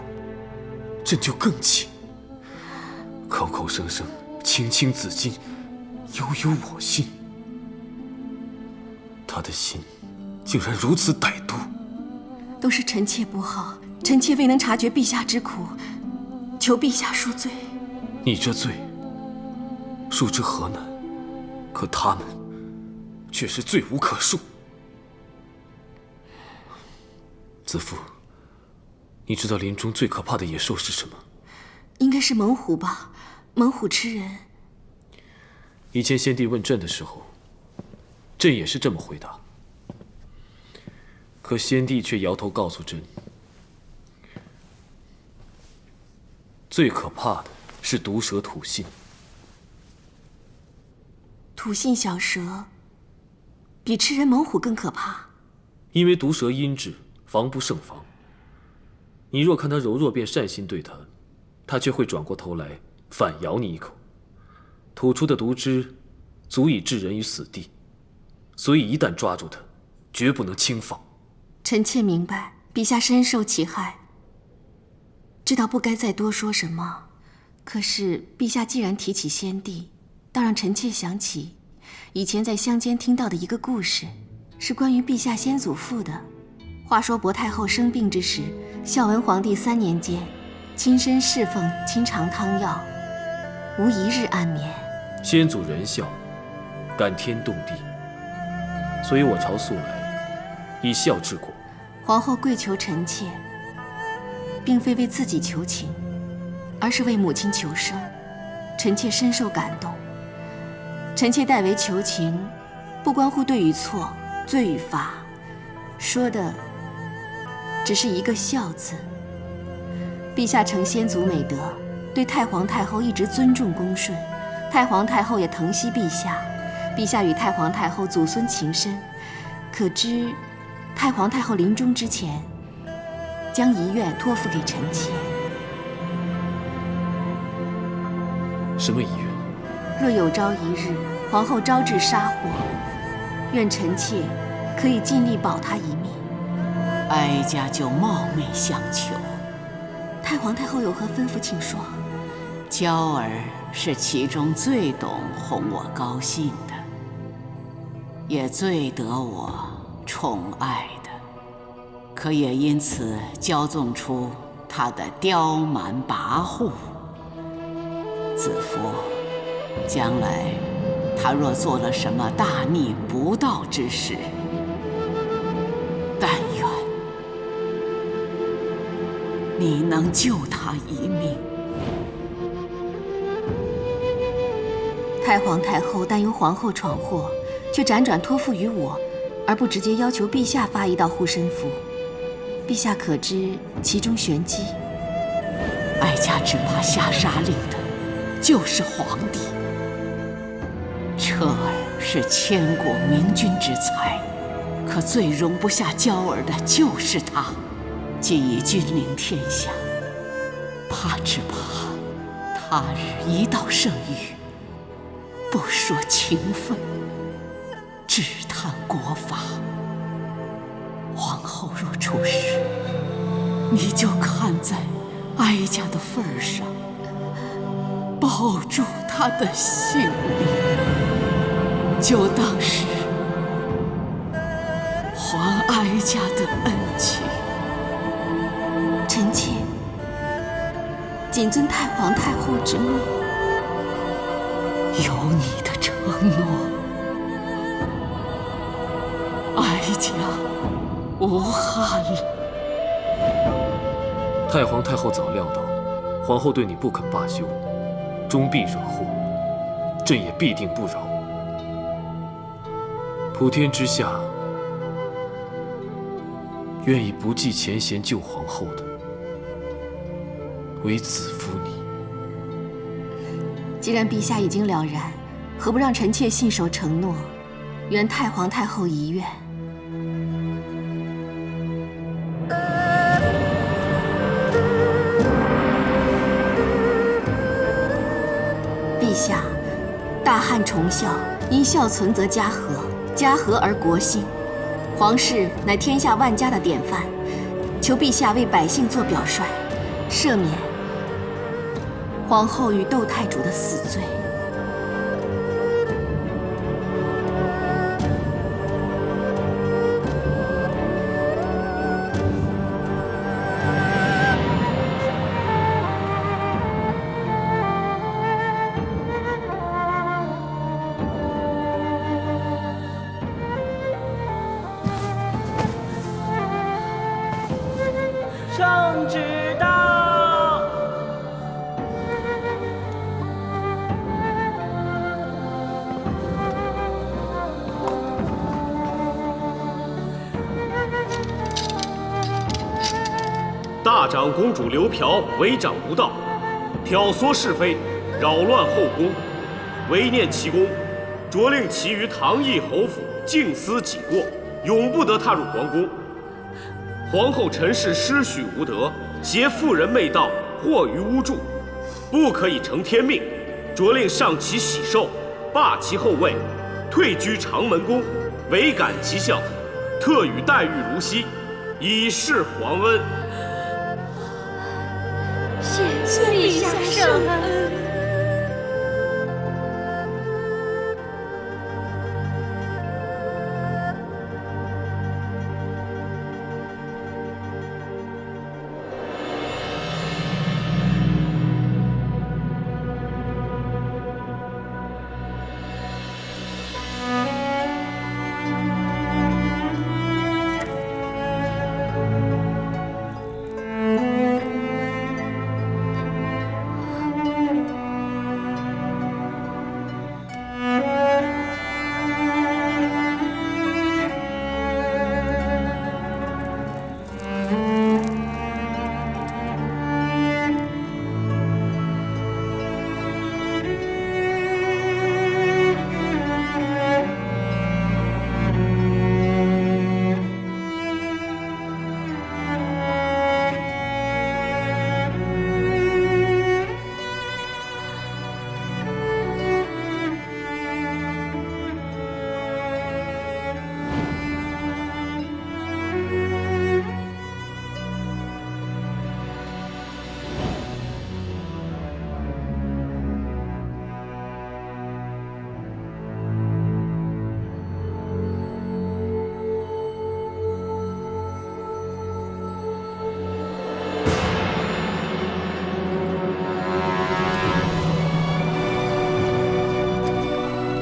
朕就更气。口口声声青青子衿，悠悠我心，他的心竟然如此歹毒。都是臣妾不好，臣妾未能察觉陛下之苦，求陛下恕罪。你这罪，恕之何难？可他们却是罪无可恕。子父，你知道林中最可怕的野兽是什么？应该是猛虎吧？猛虎吃人。以前先帝问朕的时候，朕也是这么回答。可先帝却摇头告诉朕，最可怕的是毒蛇吐信。吐信小蛇比吃人猛虎更可怕。因为毒蛇阴质，防不胜防。你若看它柔弱便善心对它，它却会转过头来反咬你一口，吐出的毒汁足以置人于死地。所以一旦抓住它，绝不能轻放。臣妾明白，陛下深受其害，知道不该再多说什么。可是陛下既然提起先帝，倒让臣妾想起以前在乡间听到的一个故事，是关于陛下先祖父的。话说薄太后生病之时，孝文皇帝3年间，亲身侍奉清肠汤药，无一日安眠。先祖仁孝，感天动地，所以我朝素来以孝治国。皇后跪求臣妾，并非为自己求情，而是为母亲求生。臣妾深受感动。臣妾代为求情，不关乎对与错、罪与罚，说的只是一个孝字。陛下承先祖美德，对太皇太后一直尊重恭顺，太皇太后也疼惜陛下。陛下与太皇太后祖孙情深，可知太皇太后临终之前，将遗愿托付给臣妾。什么遗愿？若有朝一日皇后招致杀祸，愿臣妾可以尽力保她一命。哀家就冒昧相求。太皇太后有何吩咐，请说。娇儿是其中最懂哄我高兴的，也最得我宠爱的，可也因此骄纵出她的刁蛮跋扈。子夫，将来她若做了什么大逆不道之事，但愿你能救她一命。太皇太后担忧皇后闯祸，却辗转托付于我，而不直接要求陛下发一道护身符。陛下可知其中玄机？哀家只怕下杀令的就是皇帝。彻儿是千古明君之才，可最容不下娇儿的就是他。既已君临天下，只怕他日一道圣谕，不说情分，只谈国法。皇后若出事，你就看在哀家的份上，保住她的性命。就当是还哀家的恩情。臣妾谨遵太皇太后之命。有你的承诺，哀家无憾了。太皇太后早料到皇后对你不肯罢休，终必惹祸，朕也必定不饶。普天之下，愿意不计前嫌救皇后的，唯子夫你。既然陛下已经了然，何不让臣妾信守承诺，圆太皇太后遗愿？陛下，大汉崇孝，因孝存则家和，家和而国兴。皇室乃天下万家的典范，求陛下为百姓做表率，赦免皇后与窦太主的死罪。圣旨到！大长公主刘嫖违长无道，挑唆是非，扰乱后宫，违念其功，着令其于唐邑侯府静思己过，永不得踏入皇宫。皇后陈氏失许无德，挟妇人媚道，惑于巫祝，不可以承天命，着令上其喜寿，罢其后位，退居长门宫，违感其孝，特与待遇如昔，以示皇恩。谢陛下圣恩。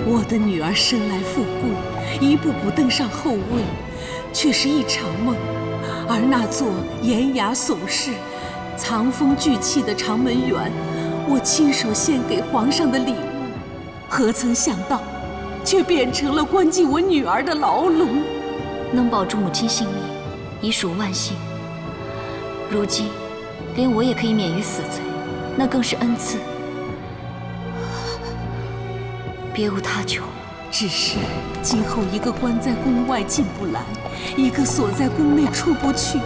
我的女儿生来富贵，一步步登上后位，却是一场梦。而那座严雅耸视、藏风聚气的长门园，我亲手献给皇上的礼物，何曾想到，却变成了关进我女儿的牢笼。能保住母亲性命，已属万幸。如今，连我也可以免于死罪，那更是恩赐。别无他求，只是今后一个关在宫外进不来，一个锁在宫内出不去，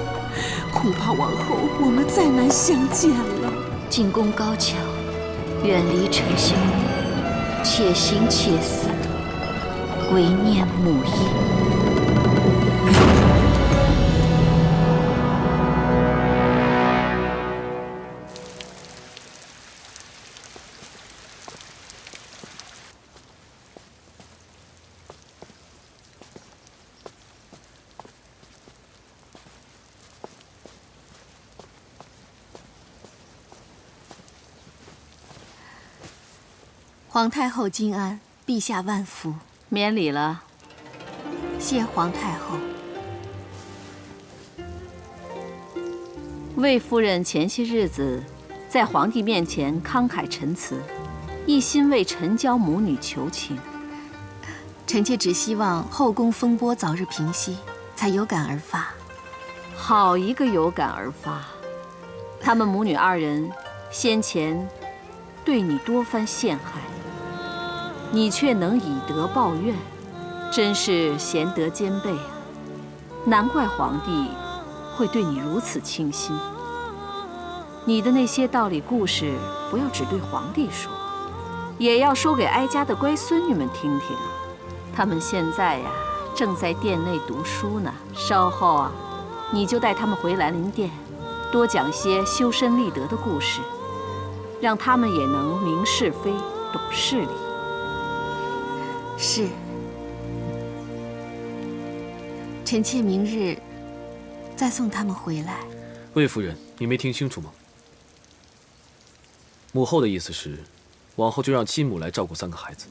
恐怕往后我们再难相见了。进宫高墙，远离尘嚣，且行且思，唯念母意。皇太后金安，陛下万福。免礼了。谢皇太后。魏夫人前些日子在皇帝面前慷慨陈词，一心为陈娇母女求情。臣妾只希望后宫风波早日平息，才有感而发。好一个有感而发！他们母女二人先前对你多番陷害，你却能以德报怨，真是贤德兼备啊！难怪皇帝会对你如此倾心。你的那些道理故事，不要只对皇帝说，也要说给哀家的乖孙女们听听啊。他们现在呀，正在殿内读书呢。稍后啊，你就带他们回兰陵殿，多讲些修身立德的故事，让他们也能明是非、懂事理。是。臣妾明日再送他们回来。魏夫人，你没听清楚吗？母后的意思是，往后就让亲母来照顾3个孩子。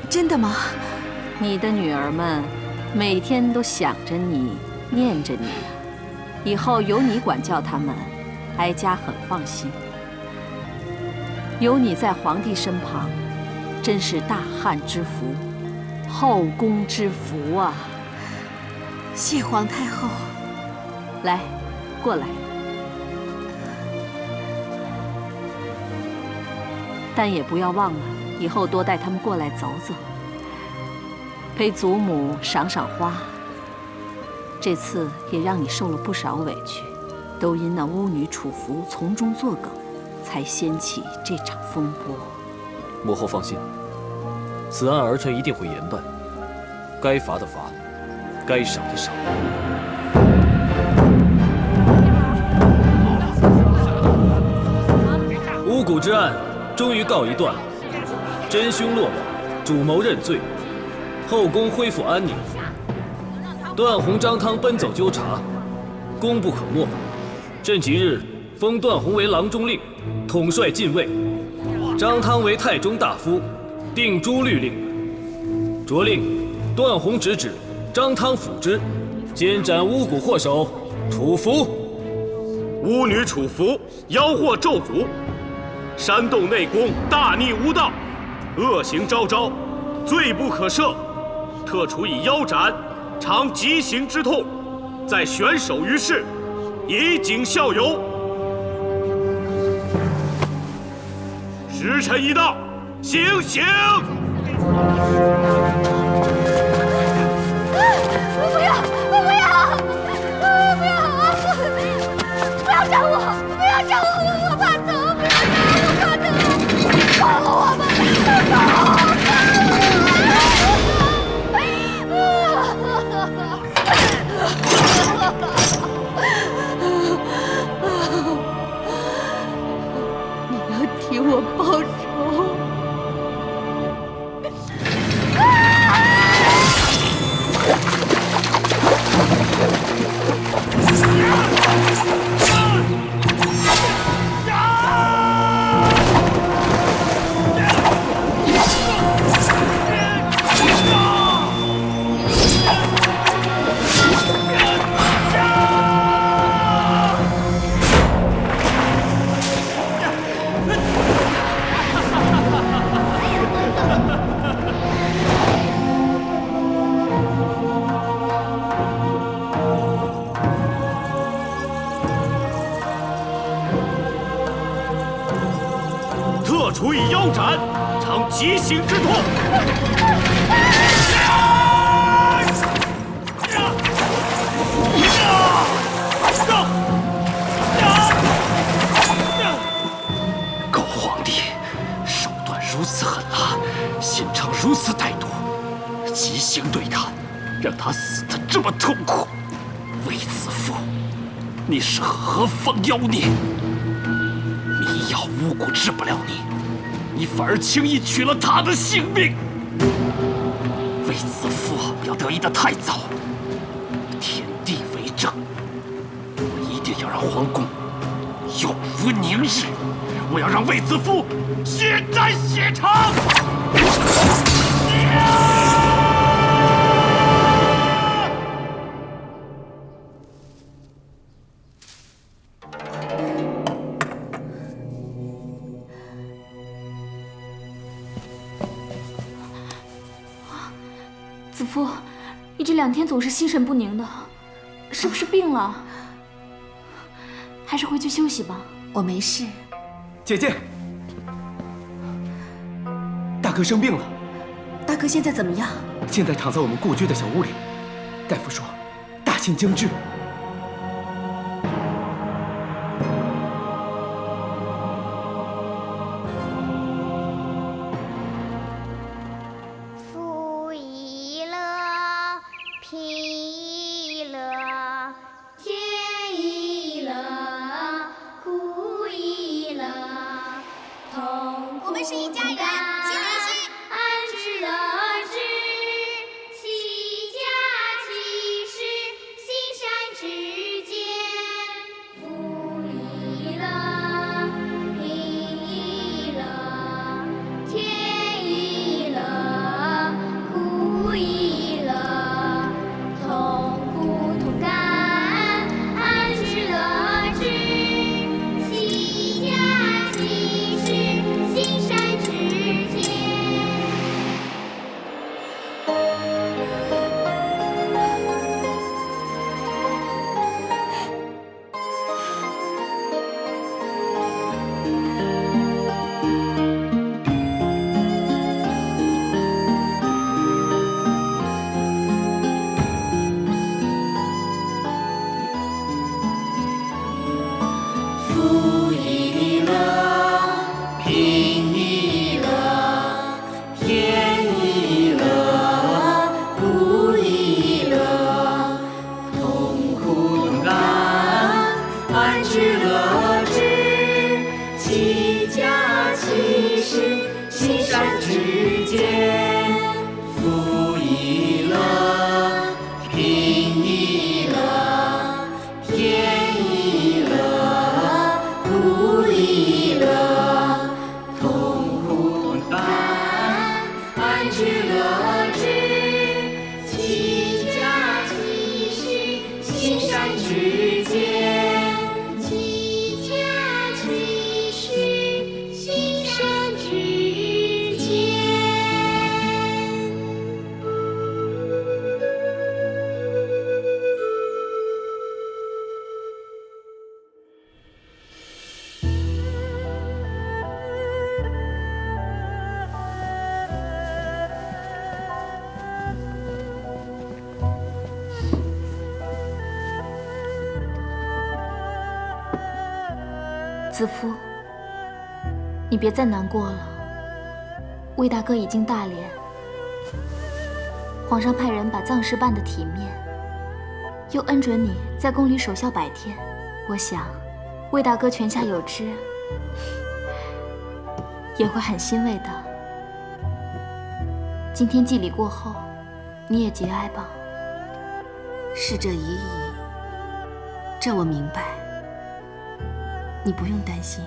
真的吗？你的女儿们每天都想着你，念着你，以后有你管教他们，哀家很放心。有你在皇帝身旁，真是大汉之福，后宫之福啊！谢皇太后。来，过来。但也不要忘了，以后多带他们过来走走，陪祖母赏赏花。这次也让你受了不少委屈，都因那巫女楚服从中作梗，才掀起这场风波。母后放心，此案儿臣一定会严办，该罚的罚，该赏的赏。巫蛊之案终于告一段落，真凶落网，主谋认罪，后宫恢复安宁。段宏、张汤奔走纠察，功不可没。朕即日封段宏为郎中令，统帅禁卫；张汤为太中大夫，定诸律令。着令段宏直指，张汤辅之，监斩巫蛊祸首楚服。巫女楚服妖惑咒诅，煽动内宫，大逆无道，恶行昭昭，罪不可赦，特处以腰斩，尝极刑之痛，再悬首于世，以儆效尤。时辰已到，行刑！不要！不要！不要斩我！不要斩我！我怕疼！不要斩我！我怕疼！放了我吧！你要替我报仇！特处以腰斩，尝极刑之痛。狗皇帝，手段如此狠辣，心肠如此歹毒，极刑对他，让他死得这么痛苦。卫子夫，你是何方妖孽？迷药巫蛊治不了你，你反而轻易取了他的性命。卫子夫，不要得意得太早。天地为证，我一定要让皇宫永无宁日，我要让卫子夫血债血偿！子夫，你这2天总是心神不宁的，是不是病了？还是回去休息吧。我没事。姐姐，大哥生病了。大哥现在怎么样？现在躺在我们故居的小屋里，大夫说大限将至。富亦乐，贫亦乐，甜亦乐，苦亦乐，痛苦我们是一家人，心连心，安之乐之，齐家齐事，心善之间。富亦乐，贫亦乐，甜亦乐，苦亦乐，痛苦同甘，安之乐之，齐家齐事，心善之间。富亦乐，贫亦乐，甜亦乐，苦亦乐，痛苦同甘，安之乐之，齐家齐事，心善之间。富亦乐，贫亦乐，甜亦乐，苦亦乐，痛苦同甘，安之乐之，齐家齐事，心善之间。齐家齐事，心善之间。子夫，你别再难过了。魏大哥已经大连，皇上派人把葬事办得体面，又恩准你在宫里守孝100天。我想，魏大哥泉下有知，也会很欣慰的。今天祭礼过后，你也节哀吧。逝者已矣，这我明白。你不用担心。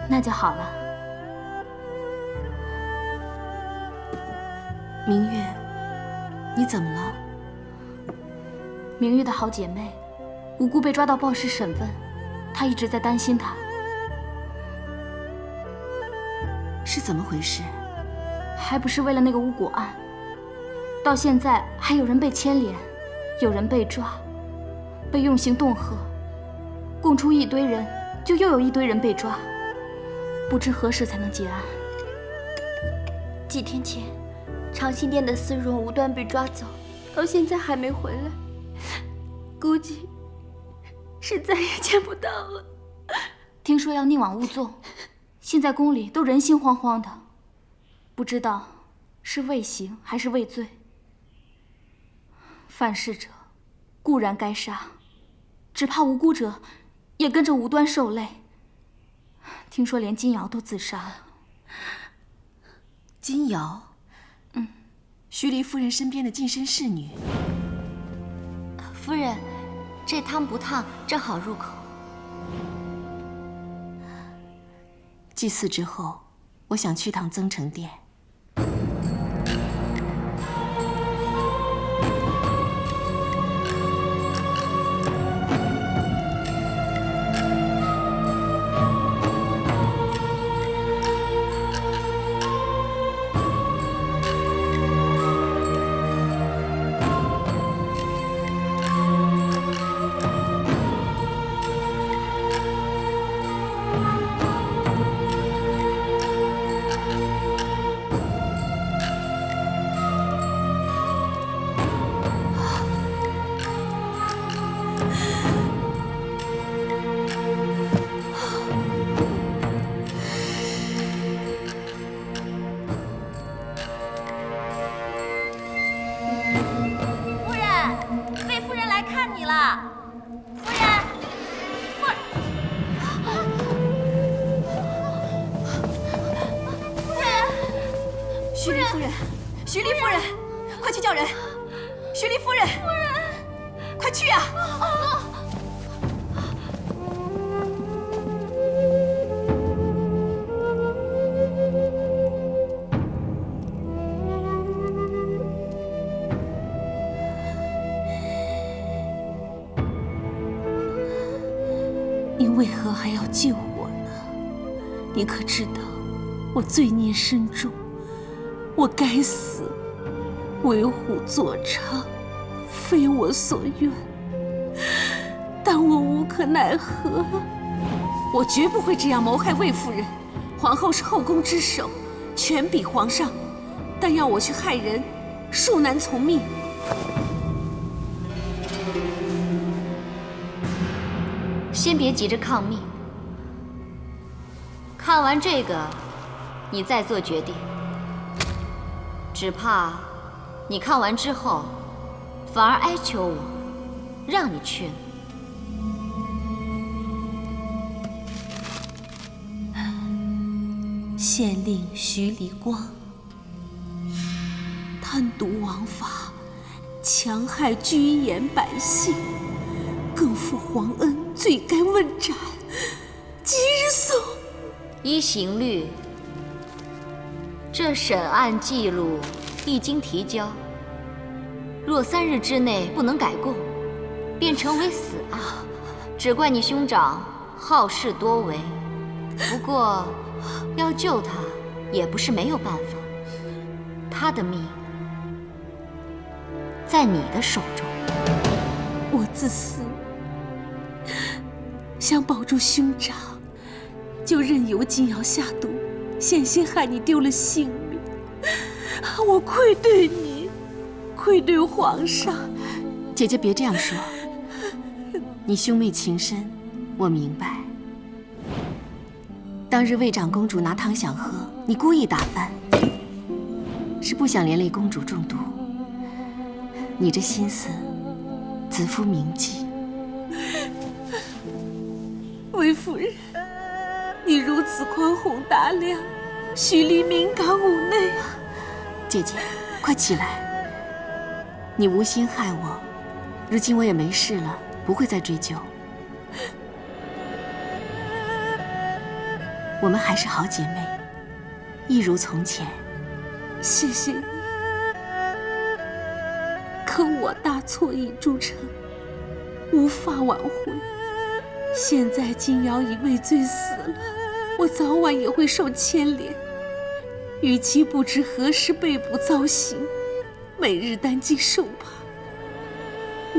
那就好了。明月，你怎么了？明月的好姐妹，无辜被抓到报室审问，她一直在担心她。是怎么回事？还不是为了那个巫蛊案，到现在还有人被牵连，有人被抓，被用刑恫吓。供出一堆人，就又有一堆人被抓，不知何时才能结案。几天前，长信殿的丝绒无端被抓走，到现在还没回来，估计是再也见不到了。听说要宁枉勿纵，现在宫里都人心惶惶的，不知道是畏刑还是畏罪。犯事者固然该杀，只怕无辜者也跟着无端受累。听说连金瑶都自杀了。金瑶？徐黎夫人身边的近身侍女。夫人，这汤不烫，正好入口。祭祀之后，我想去趟增城殿。徐黎夫人，徐黎夫人，快去叫人！徐黎夫人，快去啊！你为何还要救我呢？你可知道，我罪孽深重，我该死，为虎作伥，非我所愿。但我无可奈何，我绝不会这样谋害魏夫人。皇后是后宫之首，权比皇上，但要我去害人，恕难从命。先别急着抗命，看完这个，你再做决定。只怕你看完之后，反而哀求我，让你去了。县令徐黎光贪渎王法，强害军言百姓，更负皇恩，罪该问斩。即日送。依刑律，这审案记录一经提交，若3日之内不能改供，便成为死案。只怪你兄长好事多为，不过要救他也不是没有办法。他的命在你的手中。我自私，想保住兄长，就任由金瑶下毒，险些害你丢了性命。我愧对你，愧对皇上。姐姐别这样说，你兄妹情深，我明白。当日魏长公主拿汤想喝，你故意打翻，是不想连累公主中毒。你这心思，子夫铭记。魏夫人，你如此宽宏大量，徐黎敏感妩内。姐姐，快起来！你无心害我，如今我也没事了，不会再追究。我们还是好姐妹，一如从前。谢谢你，可我大错已铸成，无法挽回。现在金瑶已畏罪死了，我早晚也会受牵连。与其不知何时被捕遭刑，每日担惊受怕，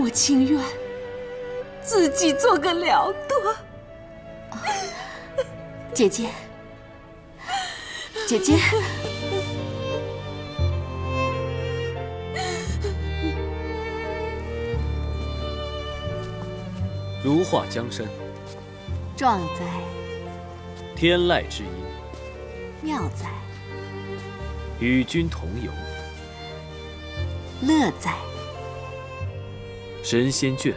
我情愿自己做个了断。姐姐，姐姐，如画江山，壮哉！天籁之音，妙哉！与君同游，乐哉！神仙眷侣。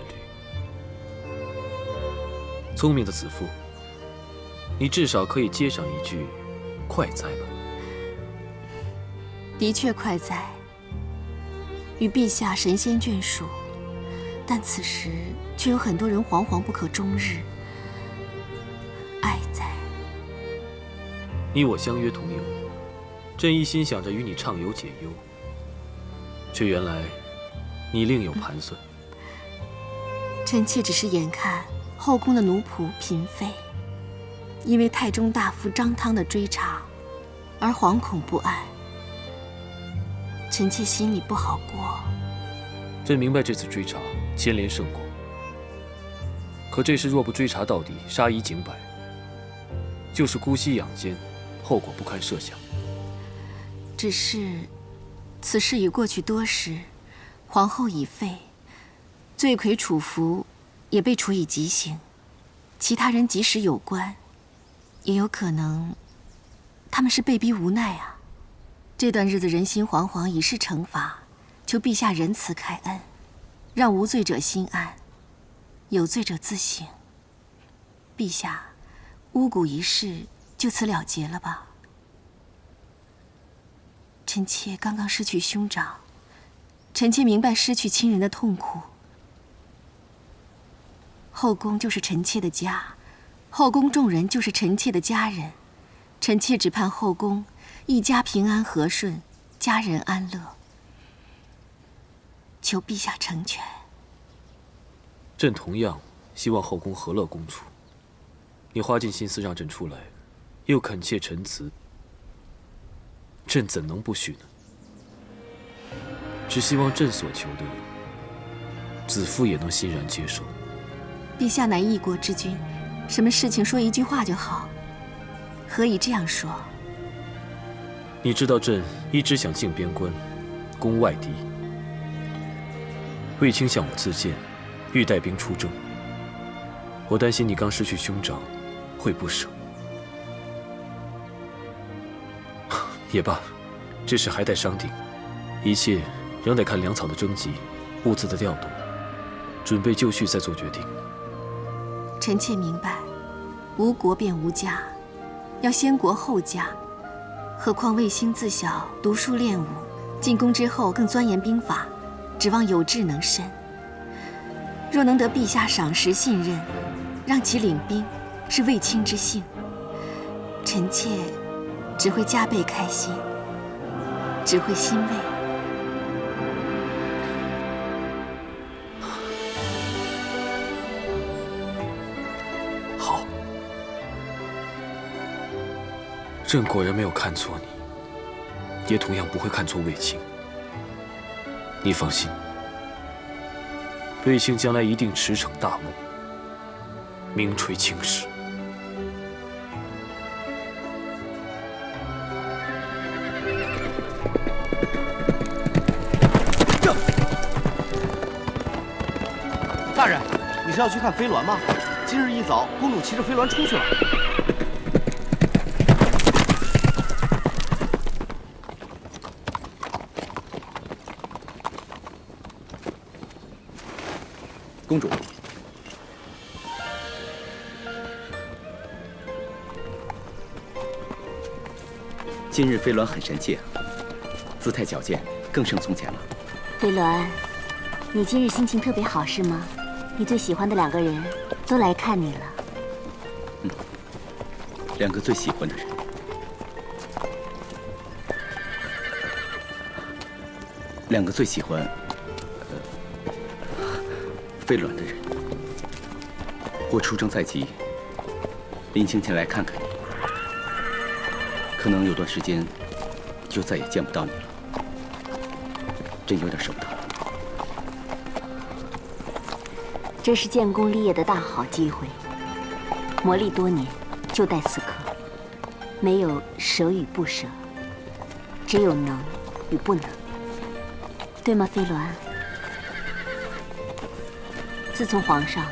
聪明的子夫，你至少可以接上一句“快哉”吧？的确快哉，与陛下神仙眷属，但此时却有很多人惶惶不可终日。哀哉！你我相约同游，朕一心想着与你畅游解忧，却原来你另有盘算。臣妾只是眼看后宫的奴仆嫔妃，因为太中大夫张汤的追查而惶恐不安，臣妾心里不好过。朕明白这次追查牵连甚广，可这事若不追查到底，杀一儆百，就是姑息养奸，后果不堪设想。只是此事已过去多时，皇后已废，罪魁楚服也被处以极刑，其他人即使有关，也有可能他们是被逼无奈啊。这段日子人心惶惶，已是惩罚，求陛下仁慈开恩，让无罪者心安，有罪者自省。陛下，巫蛊一事就此了结了吧。臣妾刚刚失去兄长，臣妾明白失去亲人的痛苦。后宫就是臣妾的家，后宫众人就是臣妾的家人，臣妾只盼后宫一家平安和顺，家人安乐。求陛下成全。朕同样希望后宫和乐共处。你花尽心思让朕出来，又恳切陈词，朕怎能不许呢？只希望朕所求的，子夫也能欣然接受。陛下乃一国之君，什么事情说一句话就好，何以这样说？你知道朕一直想进边关，攻外敌。卫青向我自荐，欲带兵出征。我担心你刚失去兄长，会不舍。也罢，这事还待商定，一切仍得看粮草的征集、物资的调动，准备就绪再做决定。臣妾明白，无国便无家，要先国后家。何况卫青自小读书练武，进宫之后更钻研兵法，指望有志能伸。若能得陛下赏识信任，让其领兵，是卫青之幸，臣妾只会加倍开心，只会欣慰。好，朕果然没有看错你，也同样不会看错卫青。你放心，卫青将来一定驰骋大梦，名垂青史。大人，你是要去看飞鸾吗？今日一早，公主骑着飞鸾出去了。公主，今日飞鸾很神气啊，姿态矫健，更胜从前了。飞鸾，你今日心情特别好是吗？你最喜欢的2个人都来看你了。2个最喜欢的人，2个最喜欢飞鸾的人。我出征在即，临行前来看看你，可能有段时间就再也见不到你了，真有点舍不得。这是建功立业的大好机会，磨砺多年，就待此刻，没有舍与不舍，只有能与不能，对吗，飞鸾？自从皇上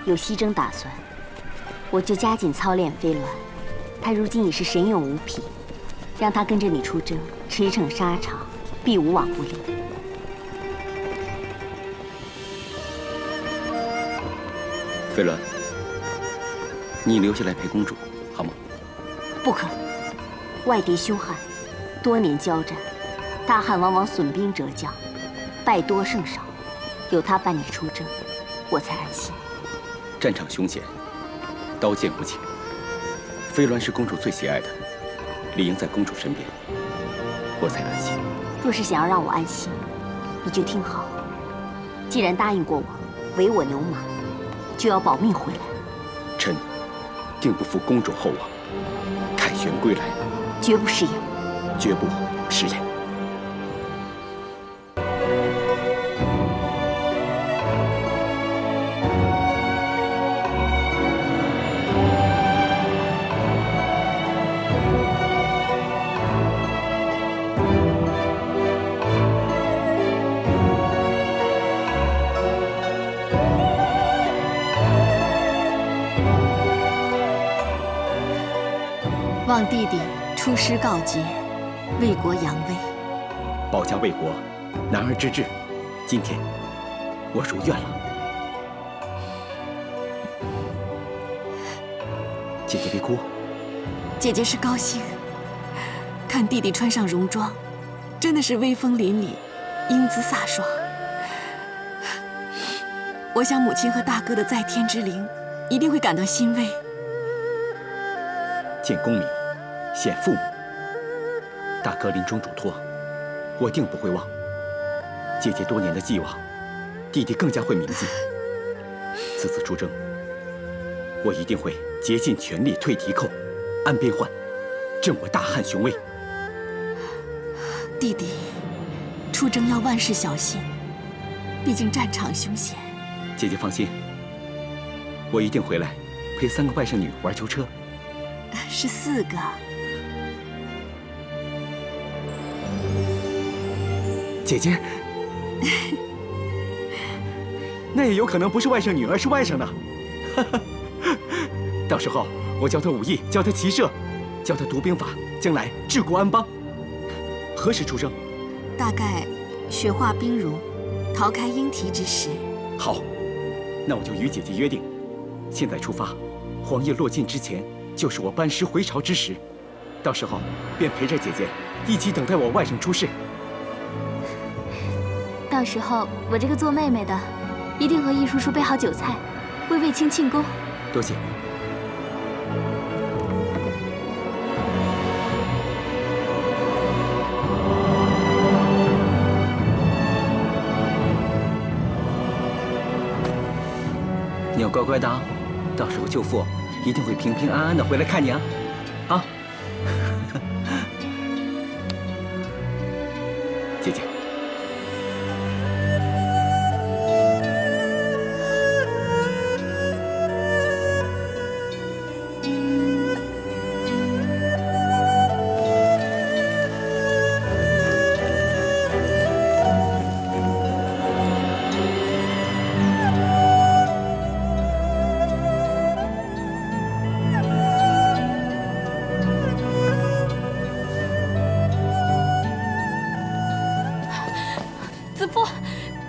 有西征打算，我就加紧操练飞鸾。他如今已是神勇无匹，让他跟着你出征，驰骋沙场，必无往不利。飞鸾，你留下来陪公主，好吗？不可，外敌凶悍，多年交战，大汉往往损兵折将，败多胜少，有他伴你出征，我才安心。战场凶险，刀剑无情。飞鸾是公主最喜爱的，理应在公主身边，我才安心。若是想要让我安心，你就听好，既然答应过我，唯我牛马，就要保命回来。臣定不负公主厚望，凯旋归来，绝不食言。绝不食言。望弟弟出师告捷，为国扬威。保家卫国，男儿之志。今天我如愿了。姐姐别哭。姐姐是高兴，看弟弟穿上戎装，真的是威风凛凛，英姿飒爽。我想母亲和大哥的在天之灵一定会感到欣慰。见功名，显父母。大哥临终嘱托，我定不会忘。姐姐多年的寄望，弟弟更加会铭记。此次出征，我一定会竭尽全力退敌寇，安边患，振我大汉雄威。弟弟，出征要万事小心，毕竟战场凶险。姐姐放心，我一定回来陪3个外甥女玩囚车。是4个。姐姐，那也有可能不是外甥女，而是外甥呢。到时候我教她武艺，教她骑射，教她读兵法，将来治国安邦。何时出征？大概雪化冰融，桃开莺啼之时。好，那我就与姐姐约定，现在出发，黄叶落尽之前，就是我班师回朝之时。到时候便陪着姐姐一起等待我外甥出世。到时候我这个做妹妹的，一定和易叔叔备好酒菜，为卫青庆功。多谢。你要乖乖的啊，到时候舅父一定会平平安安的回来看你啊！啊，姐姐。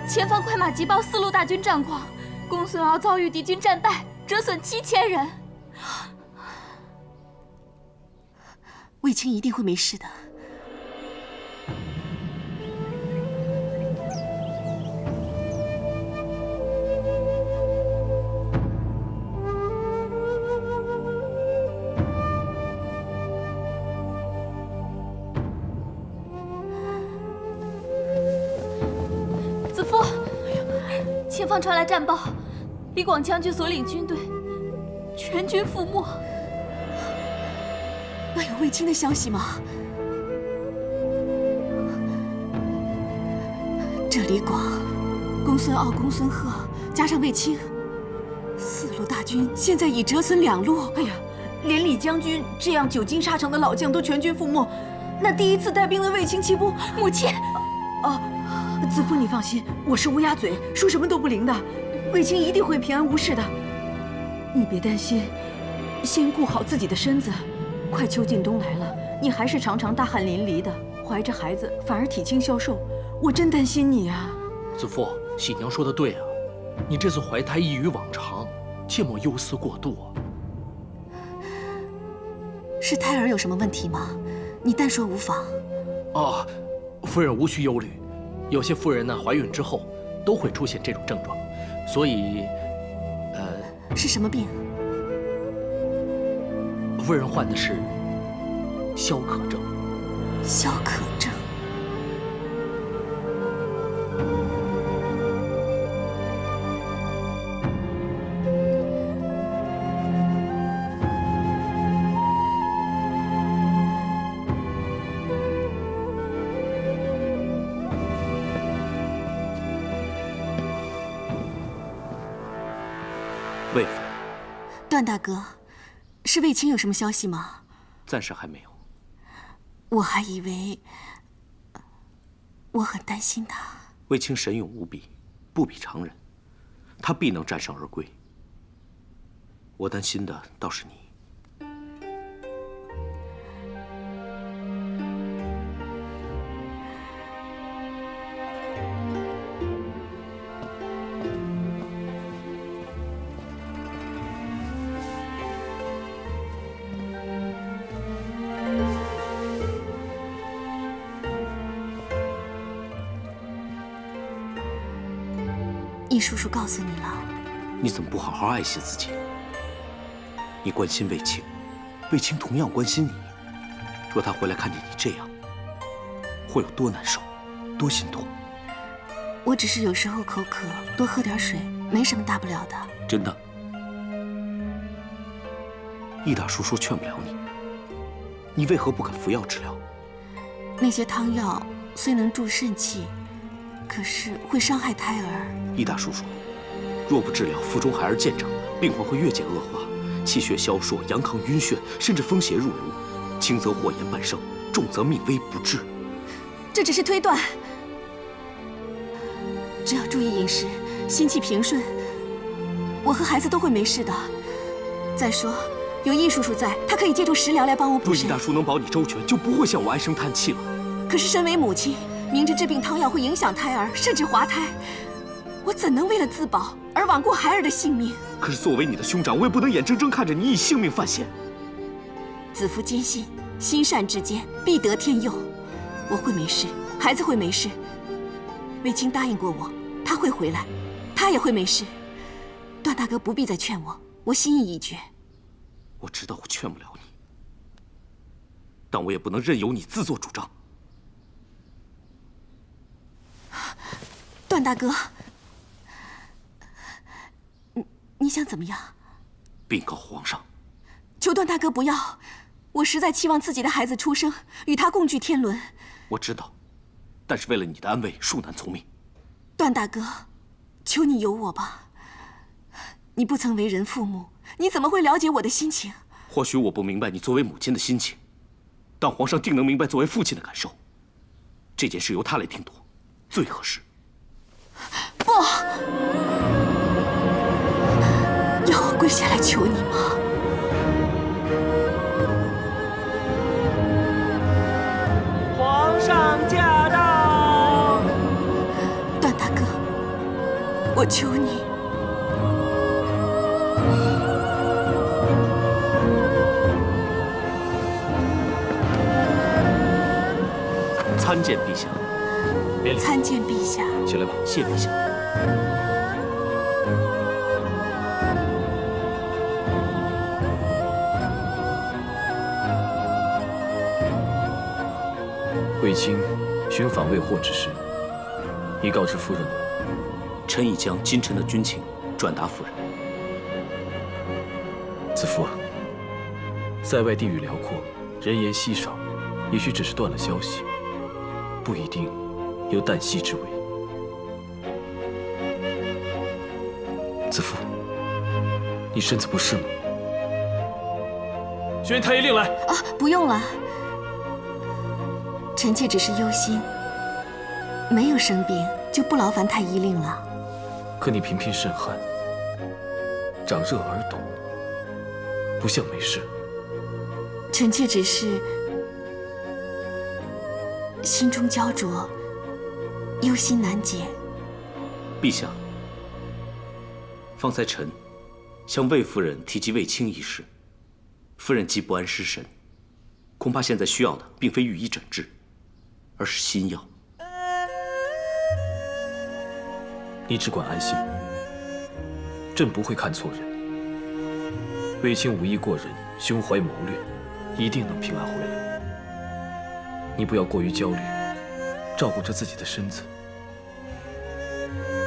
前方快马急报4路大军战况，公孙敖遭遇敌军战败，折损7000人。卫青一定会没事的。前方传来战报，李广将军所领军队全军覆没。那有卫青的消息吗？这李广、公孙敖、公孙贺加上卫青，4路大军现在已折损2路。哎呀，连李将军这样久经沙场的老将都全军覆没，那第一次带兵的卫青骑部，母亲，子夫你放心，我是乌鸦嘴，说什么都不灵的，卫青一定会平安无事的。你别担心，先顾好自己的身子。快秋尽冬来了，你还是常常大汗淋漓的，怀着孩子反而体轻消瘦，我真担心你啊。子父，喜娘说的对啊，你这次怀胎异于往常，切莫忧思过度啊。是胎儿有什么问题吗？你但说无妨。啊，夫人无需忧虑。有些妇人呢，怀孕之后都会出现这种症状，所以，是什么病？夫人患的是消渴症。消渴症。魏夫，段大哥，是卫青有什么消息吗？暂时还没有。我还以为，我很担心他。卫青神勇无比，不比常人，他必能战胜而归。我担心的倒是你。易叔叔告诉你了，你怎么不好好爱惜自己？你关心卫青，卫青同样关心你。若他回来看见你这样，会有多难受，多心痛？我只是有时候口渴，多喝点水，没什么大不了的。真的？易大叔说劝不了你，你为何不肯服药治疗？那些汤药虽能助肾气，可是会伤害胎儿。易大叔说，若不治疗，腹中孩儿渐长，病况会越渐恶化，气血消烁，阳亢晕眩，甚至风邪入颅，轻则祸延半生，重则命危不治。这只是推断，只要注意饮食，心气平顺，我和孩子都会没事的。再说，有易叔叔在，他可以借助食疗来帮我补肾。若易大叔能保你周全，就不会向我唉声叹气了。可是身为母亲，明知治病汤药会影响胎儿，甚至滑胎，我怎能为了自保而罔顾孩儿的性命？可是作为你的兄长，我也不能眼睁睁看着你以性命犯险。子夫坚信，心善之间必得天佑。我会没事，孩子会没事。卫青答应过我，他会回来，他也会没事。段大哥不必再劝我，我心意已决。我知道我劝不了你，但我也不能任由你自作主张。段大哥，你想怎么样？禀告皇上，求段大哥不要，我实在期望自己的孩子出生，与他共聚天伦。我知道，但是为了你的安危，恕难从命。段大哥，求你有我吧。你不曾为人父母，你怎么会了解我的心情？或许我不明白你作为母亲的心情，但皇上定能明白作为父亲的感受。这件事由他来定夺，最合适。不，要我跪下来求你吗？皇上驾到！段大哥，我求你。参见陛下。参见陛下。起来吧。谢陛下。卫青寻访未获之事，已告知夫人。臣已将今晨的军情转达夫人。子夫啊，塞外地域辽阔，人烟稀少，也许只是断了消息，不一定有旦夕之危。子夫，你身子不适吗？宣太医令来。啊，不用了。臣妾只是忧心，没有生病就不劳烦太医令了。可你频频渗汗，长热而抖，不像没事。臣妾只是心中焦灼，忧心难解。陛下，方才臣向魏夫人提及卫青一事，夫人既不安失神，恐怕现在需要的并非御医诊治，而是心药。你只管安心，朕不会看错人。卫青武艺过人，胸怀谋略，一定能平安回来。你不要过于焦虑，照顾着自己的身子。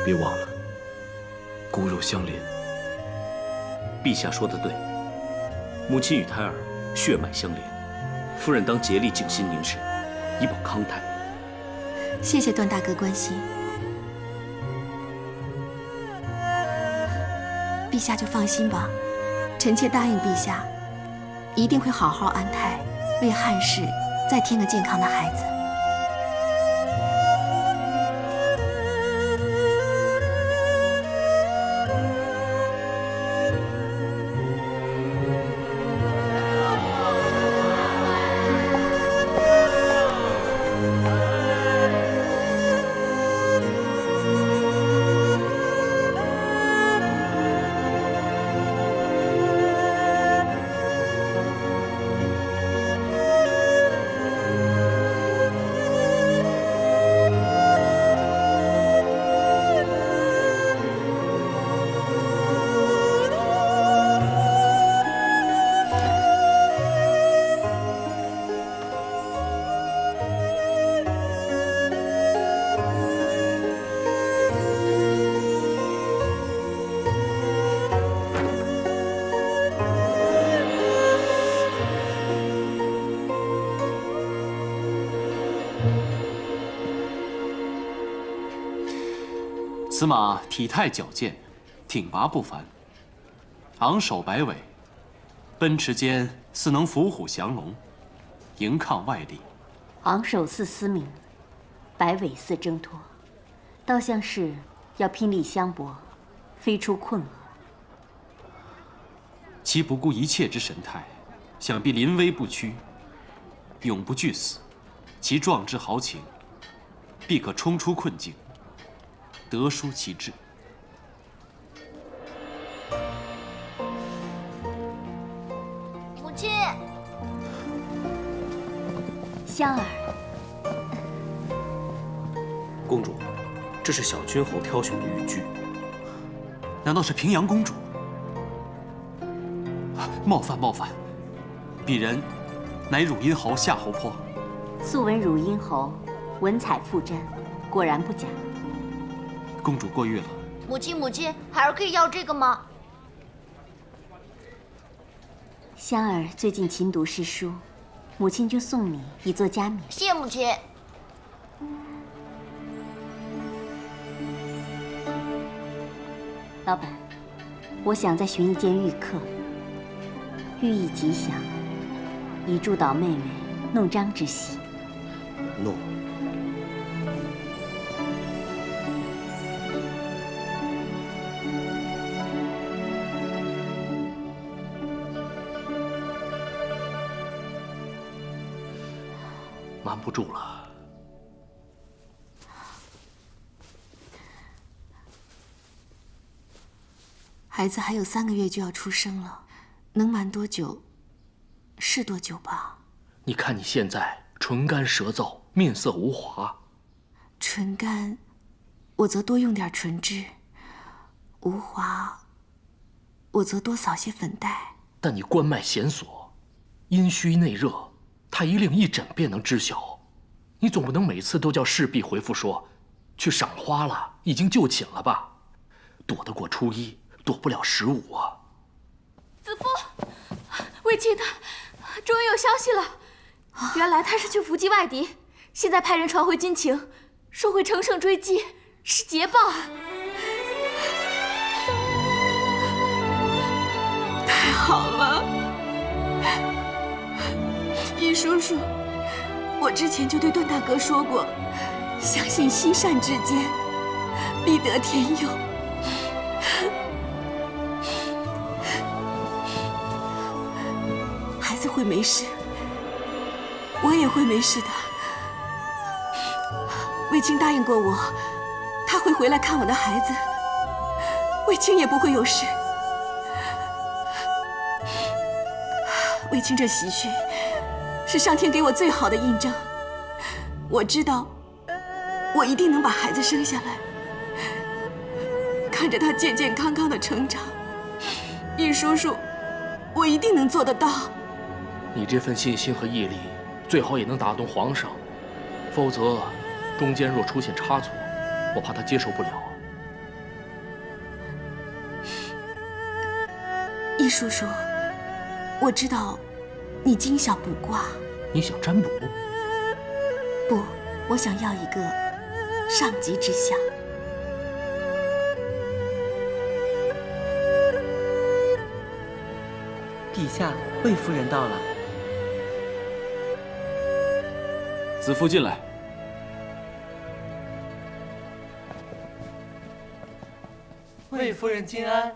别忘了，骨肉相连。陛下说得对，母亲与胎儿血脉相连，夫人当竭力静心凝神，以保康泰。谢谢段大哥关心，陛下就放心吧，臣妾答应陛下，一定会好好安胎，为汉室再添个健康的孩子。此马体态矫健，挺拔不凡，昂首摆尾，奔驰间似能伏虎降龙，迎抗外力。昂首似嘶鸣，摆尾似挣脱，倒像是要拼力相搏，飞出困厄。其不顾一切之神态，想必临危不屈，永不惧死。其壮志豪情，必可冲出困境，得舒其志。母亲，香儿，公主，这是小君侯挑选的玉具。难道是平阳公主？冒犯冒犯，鄙人乃汝阴侯夏侯颇。素闻汝阴侯文采富瞻，果然不假。公主过誉了。母亲，孩儿可以要这个吗？香儿最近勤读诗书，母亲就送你以作嘉勉。谢母亲。老板，我想再寻一件玉刻，寓意吉祥，以祝祷妹妹弄璋之喜。诺。瞒不住了。孩子还有3个月就要出生了，能瞒多久是多久吧。你看你现在唇干舌燥，面色无华。唇干，我则多用点唇脂；无华，我则多扫些粉黛。但你冠脉弦索，阴虚内热，他一令一诊便能知晓。你总不能每次都叫侍婢回复说，去赏花了，已经就寝了吧？躲得过初1，躲不了15啊！子夫，魏青他终于有消息了。原来他是去伏击外敌，现在派人传回军情，说会乘胜追击，是捷报。太好了，易叔叔，我之前就对段大哥说过，相信心善之间，必得天佑。孩子会没事，我也会没事的。卫青答应过我，他会回来看我的孩子，卫青也不会有事。卫青这喜讯，是上天给我最好的印证。我知道，我一定能把孩子生下来。看着他健健康康的成长，易叔叔，我一定能做得到。你这份信心和毅力，最好也能打动皇上，否则中间若出现差错，我怕他接受不了。易叔叔，我知道你精晓卜卦。你想占卜？不，我想要一个上级之相。陛下，魏夫人到了。子父进来。魏夫人金安。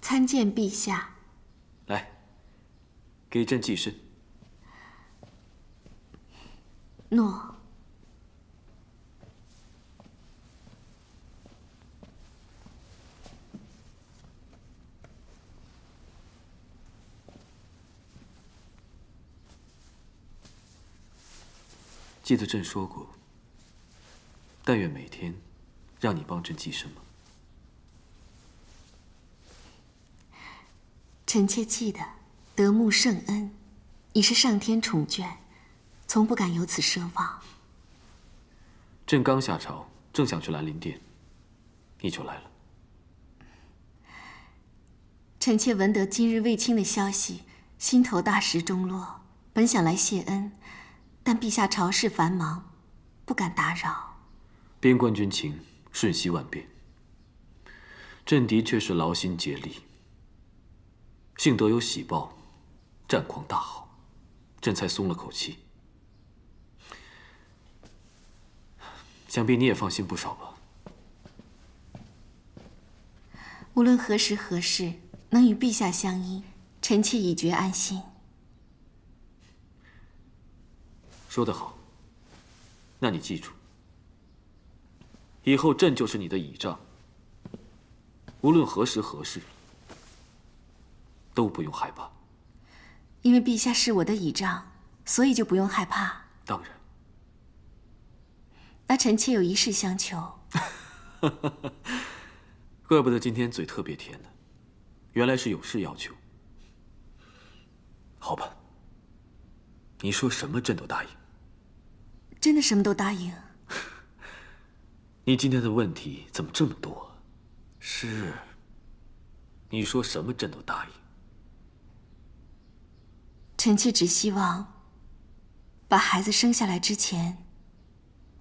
参见陛下。来，给朕祭身。诺。记得朕说过，但愿每天让你帮朕祭身吗？臣妾记得，得慕圣恩，已是上天宠眷，从不敢有此奢望。朕刚下朝，正想去兰陵殿，你就来了。臣妾闻得今日卫青的消息，心头大石中落，本想来谢恩，但陛下朝事繁忙，不敢打扰。边关军情瞬息万变，朕的确是劳心竭力。幸得有喜报，战况大好，朕才松了口气。想必你也放心不少吧？无论何时何事，能与陛下相依，臣妾已觉安心。说得好，那你记住，以后朕就是你的倚仗，无论何时何事，都不用害怕。因为陛下是我的倚仗，所以就不用害怕。当然。那臣妾有一事相求。怪不得今天嘴特别甜呢，原来是有事要求。好吧，你说什么朕都答应。真的什么都答应？你今天的问题怎么这么多？是，你说什么朕都答应。臣妾只希望，把孩子生下来之前，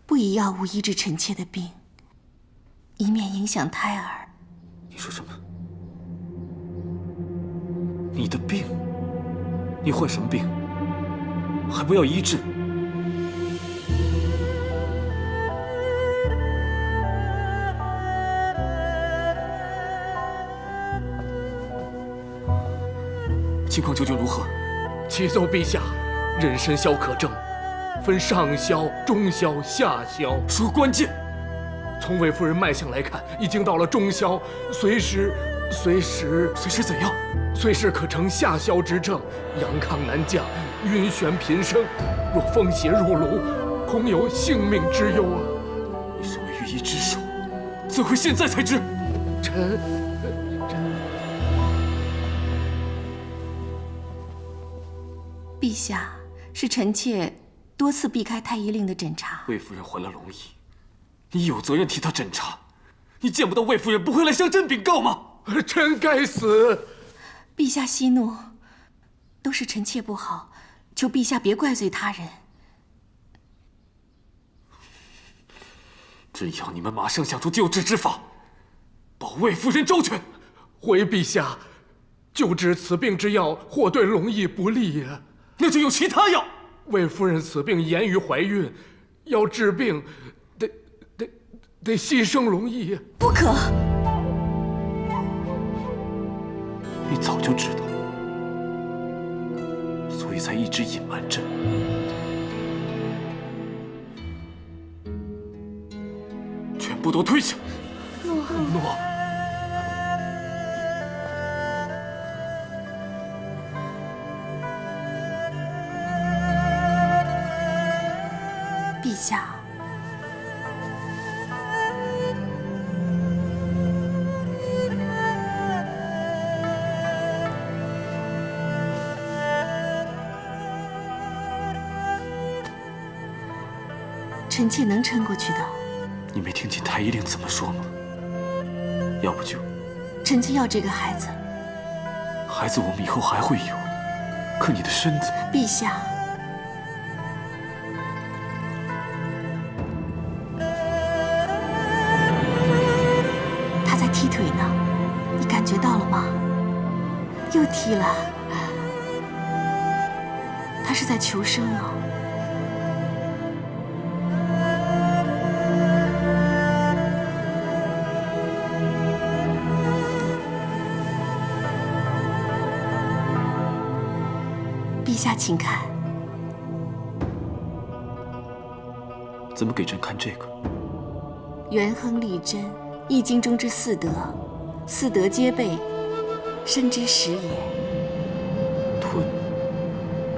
不以药物医治臣妾的病，以免影响胎儿。你说什么？你的病？你患什么病？还不要医治？情况究竟如何？启奏陛下，妊娠消可证，分上消、中消、下消。说关键。从魏夫人脉象来看，已经到了中消，随时怎样？随时可成下消之症，阳亢难降，晕眩频生。若风邪入颅，恐有性命之忧啊！你身为御医之首，怎会现在才知？臣。陛下，是臣妾多次避开太医令的诊查。魏夫人患了龙缨，你有责任替她诊查。你见不到魏夫人，不会来向朕禀告吗？臣该死！陛下息怒，都是臣妾不好，求陛下别怪罪他人。朕要你们马上想出救治之法，保魏夫人周全。回陛下，救治此病之药或对龙缨不利呀。那就用其他药。魏夫人此病严于怀孕，要治病，得牺牲龙缨。不可！你早就知道，所以才一直隐瞒朕。全部都退下！诺。陛下，臣妾能撑过去的。你没听见太医令怎么说吗？要不就……臣妾要这个孩子。孩子我们以后还会有，可你的身子……陛下，他在踢腿呢，你感觉到了吗？又踢了，他是在求生啊。陛下，请看。怎么给朕看这个？元亨利贞，《易经》中之四德，四德皆备，身之始也。吞，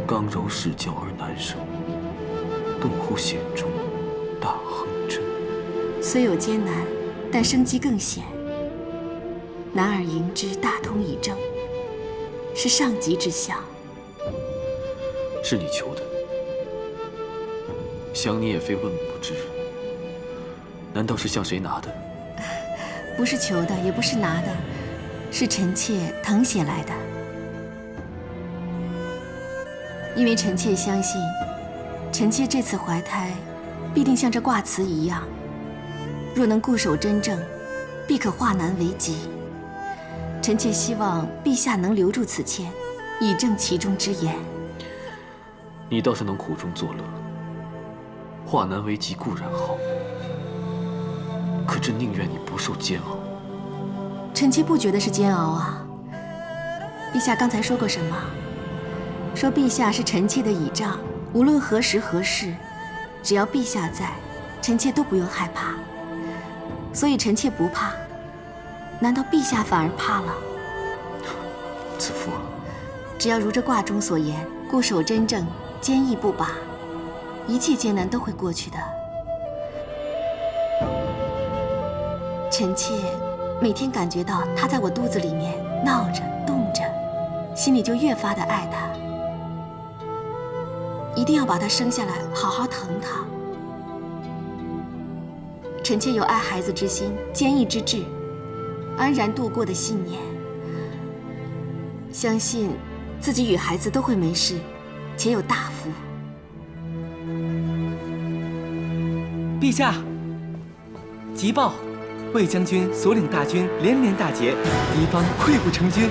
刚柔适教而难生，动乎险中，大亨贞。虽有艰难，但生机更显。男儿迎之，大通以正，是上极之相。是你求的，想你也非问不知。难道是向谁拿的？不是求的，也不是拿的，是臣妾誊写来的。因为臣妾相信，臣妾这次怀胎，必定像这卦辞一样，若能固守真正，必可化难为吉。臣妾希望陛下能留住此妾，以正其中之言。你倒是能苦中作乐，化难为吉固然好，可朕宁愿你不受煎熬。臣妾不觉得是煎熬啊。陛下刚才说过什么？说陛下是臣妾的倚仗，无论何时何事，只要陛下在，臣妾都不用害怕。所以臣妾不怕，难道陛下反而怕了？子父，只要如这卦中所言，固守真正，坚毅不拔，一切艰难都会过去的。臣妾每天感觉到他在我肚子里面闹着动着，心里就越发的爱他，一定要把他生下来，好好疼他。臣妾有爱孩子之心，坚毅之志，安然度过的信念，相信自己与孩子都会没事，且有大福。陛下，急报，魏将军所领大军连连大捷，敌方溃不成军。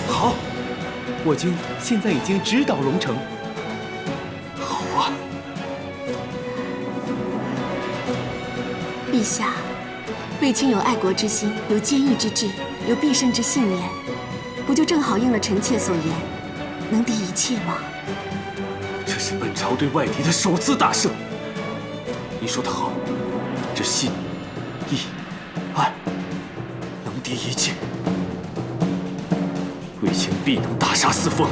好，我军现在已经直捣龙城。好啊！陛下，卫青有爱国之心，有坚毅之志，有毕生之信念，不就正好应了臣妾所言，能敌一切吗？这是本朝对外敌的首次大胜。你说得好，这信、义、爱能敌一切，卫青必能大杀四方，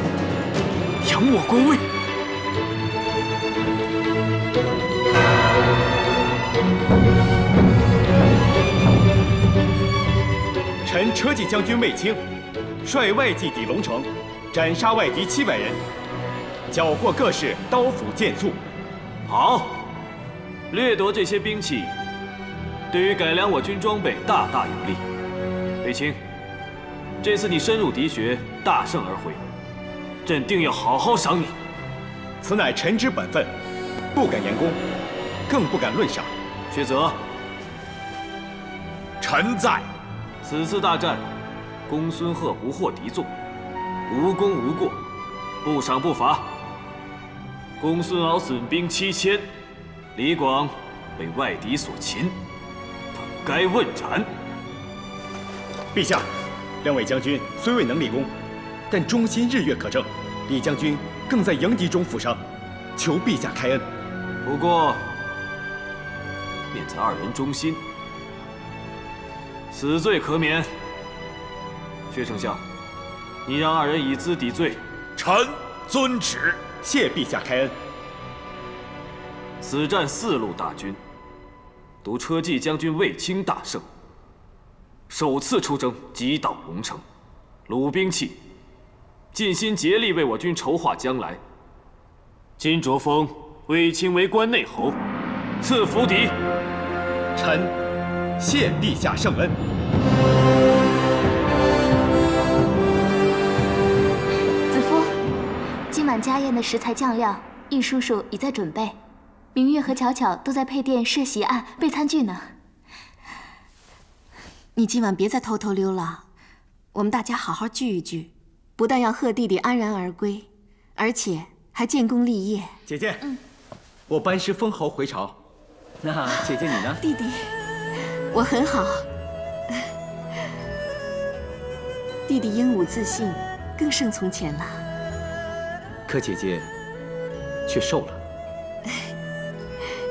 扬我国威。臣车骑将军卫青，率外骑抵龙城，斩杀外敌700人，缴获各式刀斧剑簇。好，掠夺这些兵器，对于改良我军装备大大有利。卫青，这次你深入敌穴，大胜而回，朕定要好好赏你。此乃臣之本分，不敢言功，更不敢论赏。薛泽，臣在。此次大战，公孙贺不获敌众，无功无过，不赏不罚。公孙敖损兵7000，李广被外敌所擒，本该问斩。陛下，两位将军虽未能立功，但忠心日月可证。李将军更在迎敌中负伤，求陛下开恩。不过，念在二人忠心，死罪可免。薛丞相，你让二人以资抵罪。臣遵旨。谢陛下开恩。此战4路大军，独车骑将军卫青大胜，首次出征击倒龙城，鲁兵器，尽心竭力为我军筹划将来。金卓峰卫青为关内侯，赐府邸。臣谢陛下圣恩。子夫，今晚家宴的食材酱料，易叔叔已在准备。明月和巧巧都在配殿设席案备餐具呢。你今晚别再偷偷溜了，我们大家好好聚一聚，不但要贺弟弟安然而归，而且还建功立业。姐姐，我班师封侯回朝，那姐姐你呢？弟弟，我很好。弟弟英武自信，更胜从前了。可姐姐却瘦了。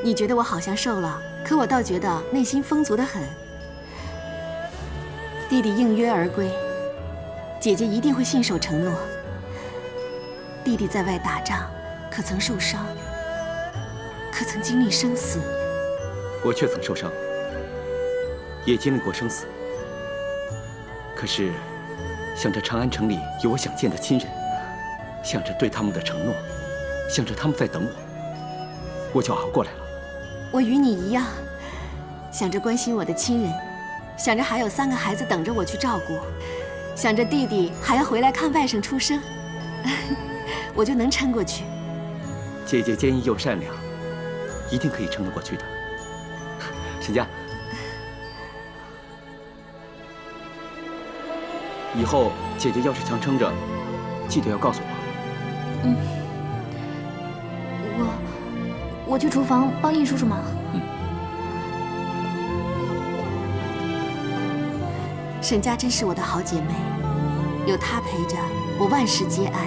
你觉得我好像瘦了，可我倒觉得内心丰足得很。弟弟应约而归，姐姐一定会信守承诺。弟弟在外打仗，可曾受伤？可曾经历生死？我却曾受伤，也经历过生死。可是，想着长安城里有我想见的亲人，想着对他们的承诺，想着他们在等我就熬过来了。我与你一样，想着关心我的亲人，想着还有3个孩子等着我去照顾，想着弟弟还要回来看外甥出生，我就能撑过去。姐姐坚毅又善良，一定可以撑得过去的。沈家，以后姐姐要是强撑着，记得要告诉我。我去厨房帮易叔叔忙。沈家真是我的好姐妹，有她陪着，我万事皆安。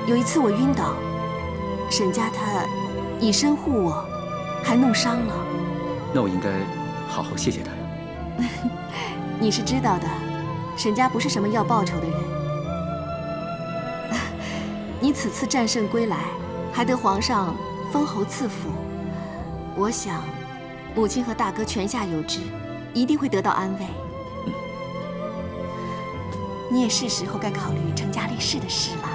有一次我晕倒，沈家她以身护我，还弄伤了。那我应该好好谢谢她呀。你是知道的，沈家不是什么要报仇的人。你此次战胜归来，还得皇上封侯赐府，我想母亲和大哥泉下有知，一定会得到安慰。你也是时候该考虑成家立室的事了。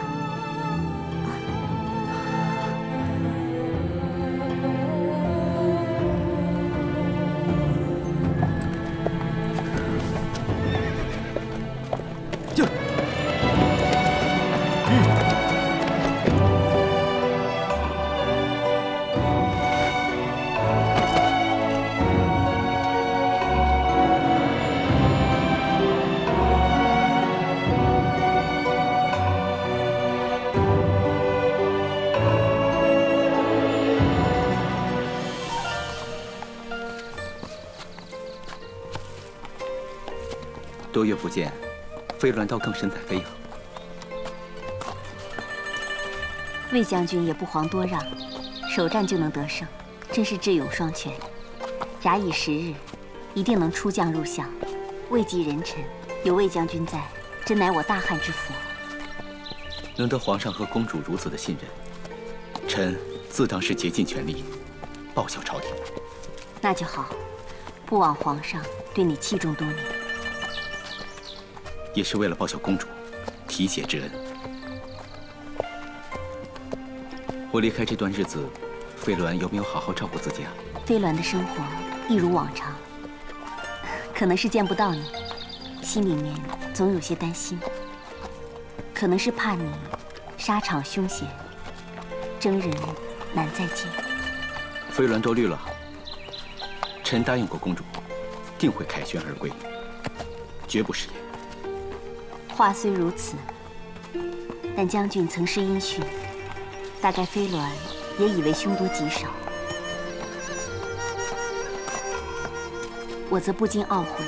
多月不见，飞鸾倒更神采飞扬。魏将军也不遑多让，首战就能得胜，真是智勇双全。假以时日，一定能出将入相，位极人臣。有魏将军在，真乃我大汉之福。能得皇上和公主如此的信任，臣自当是竭尽全力报效朝廷。那就好，不枉皇上对你器重多年。也是为了报效公主提携之恩。我离开这段日子，飞鸾有没有好好照顾自己啊？飞鸾的生活一如往常，可能是见不到你，心里面总有些担心。可能是怕你沙场凶险，征人难再见。飞鸾多虑了，臣答应过公主，定会凯旋而归，绝不食言。话虽如此，但将军曾是音讯，大概飞鸾也以为凶多吉少。我则不禁懊悔，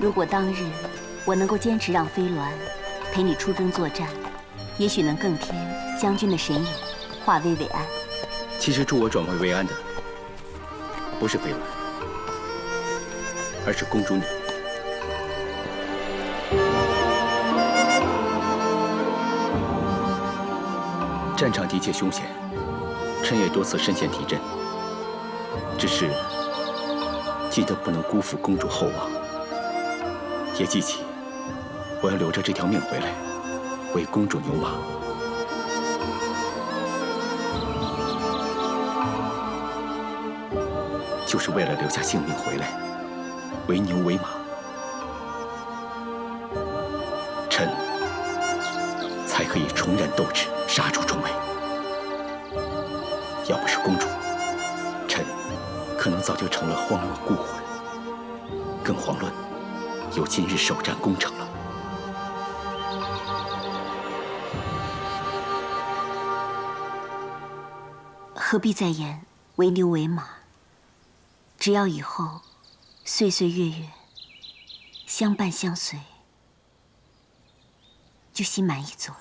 如果当日我能够坚持让飞鸾陪你出征作战，也许能更添将军的神勇，化危为安。其实助我转危为安的，不是飞鸾，而是公主你。战场的确凶险，臣也多次身陷敌阵，只是记得不能辜负公主厚望，也记起我要留着这条命回来，为公主牛马。就是为了留下性命回来，为牛为马。臣才可以重燃斗志，杀出重围。要不是公主，臣可能早就成了荒漠孤魂，更遑论有今日首战功成了。何必再言为牛为马？只要以后岁岁月月相伴相随，就心满意足了。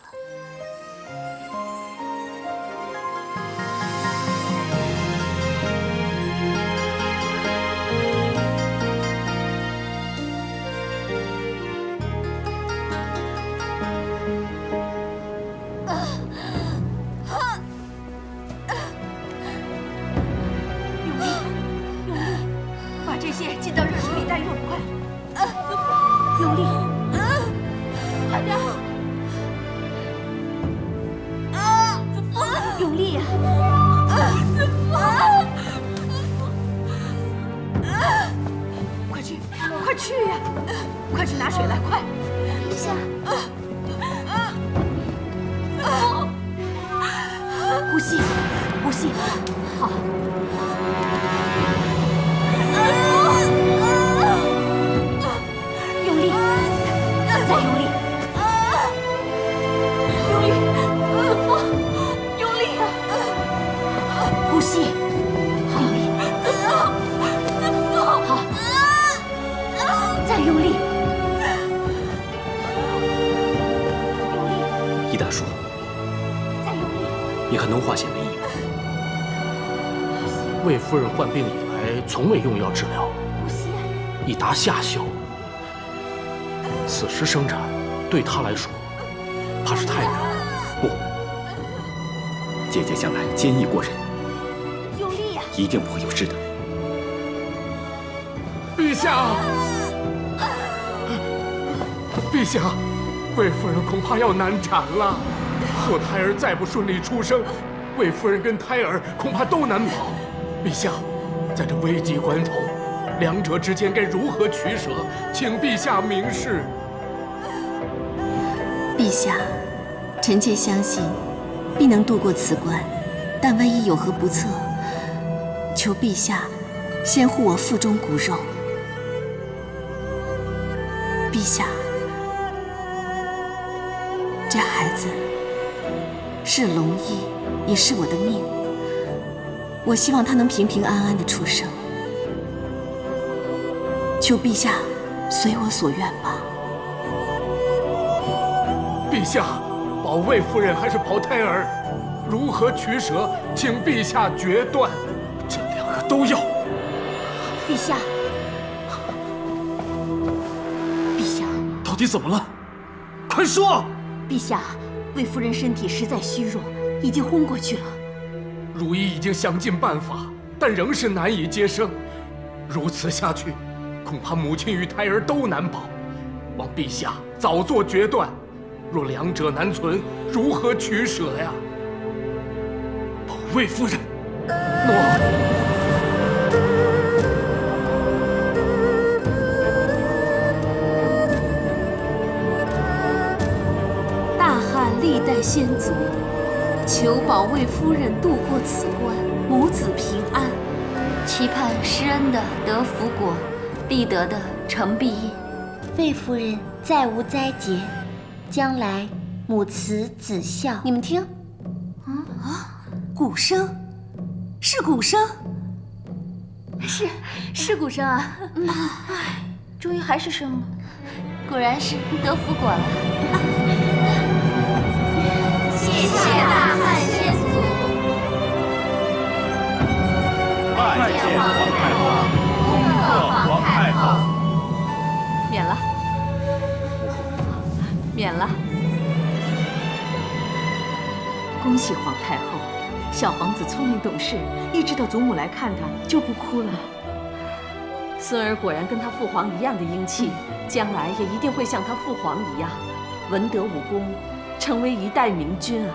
进到热水里待用，快！用力！快点！用力呀！快去，快去呀！快去拿水来，快！陛下，呼吸，呼吸，好。用力，再用力，用力，子枫，用力啊！呼吸，用力，子枫，好，再用力，易大叔，再用力，你还能化险为夷吗？魏夫人患病以来，从未用药治疗，已达下效。此时生产，对她来说，怕是太难。不，姐姐向来坚毅过人，用力呀！一定不会有事的。陛下，陛下，魏夫人恐怕要难产了。若胎儿再不顺利出生，魏夫人跟胎儿恐怕都难保。陛下，在这危急关头，两者之间该如何取舍？请陛下明示。陛下，臣妾相信必能度过此关，但万一有何不测，求陛下先护我腹中骨肉。陛下，这孩子是龙裔，也是我的命。我希望他能平平安安的出生，求陛下随我所愿吧。陛下，保魏夫人还是保胎儿，如何取舍？请陛下决断。这两个都要。陛下，陛下，到底怎么了？快说！陛下，魏夫人身体实在虚弱，已经昏过去了。如懿已经想尽办法，但仍是难以接生。如此下去，恐怕母亲与胎儿都难保。望陛下早做决断。若两者难存，如何取舍呀？保魏夫人，诺。大汉历代先祖，求保魏夫人渡过此关，母子平安。期盼施恩的得福果，必得的成必应。魏夫人再无灾劫，将来母慈子孝。你们听，鼓声，是鼓声，是鼓声啊！终于还是生了，果然是得福果了。谢谢大汉先祖，拜见皇太后，恭贺皇太后。免了，免了。恭喜皇太后，小皇子聪明懂事，一知道祖母来看他就不哭了。孙儿果然跟他父皇一样的英气，将来也一定会像他父皇一样，文德武功，成为一代明君啊！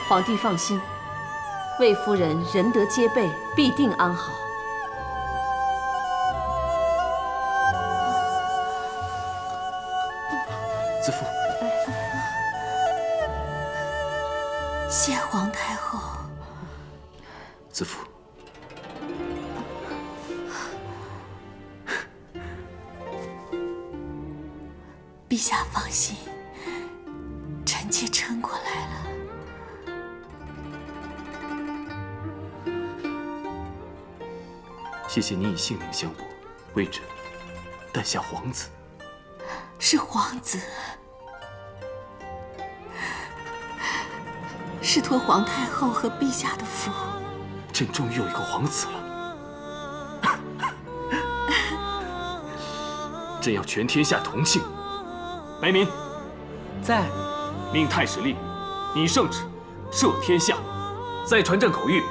皇帝放心，魏夫人仁德皆备，必定安好。子父，谢皇太后。子父，陛下放心，臣妾撑过来了。谢谢你以性命相搏，为朕诞下皇子。是皇子，是托皇太后和陛下的福。朕终于有一个皇子了。朕要全天下同庆。白民，在。命太史令拟圣旨，赦天下。再传朕口谕，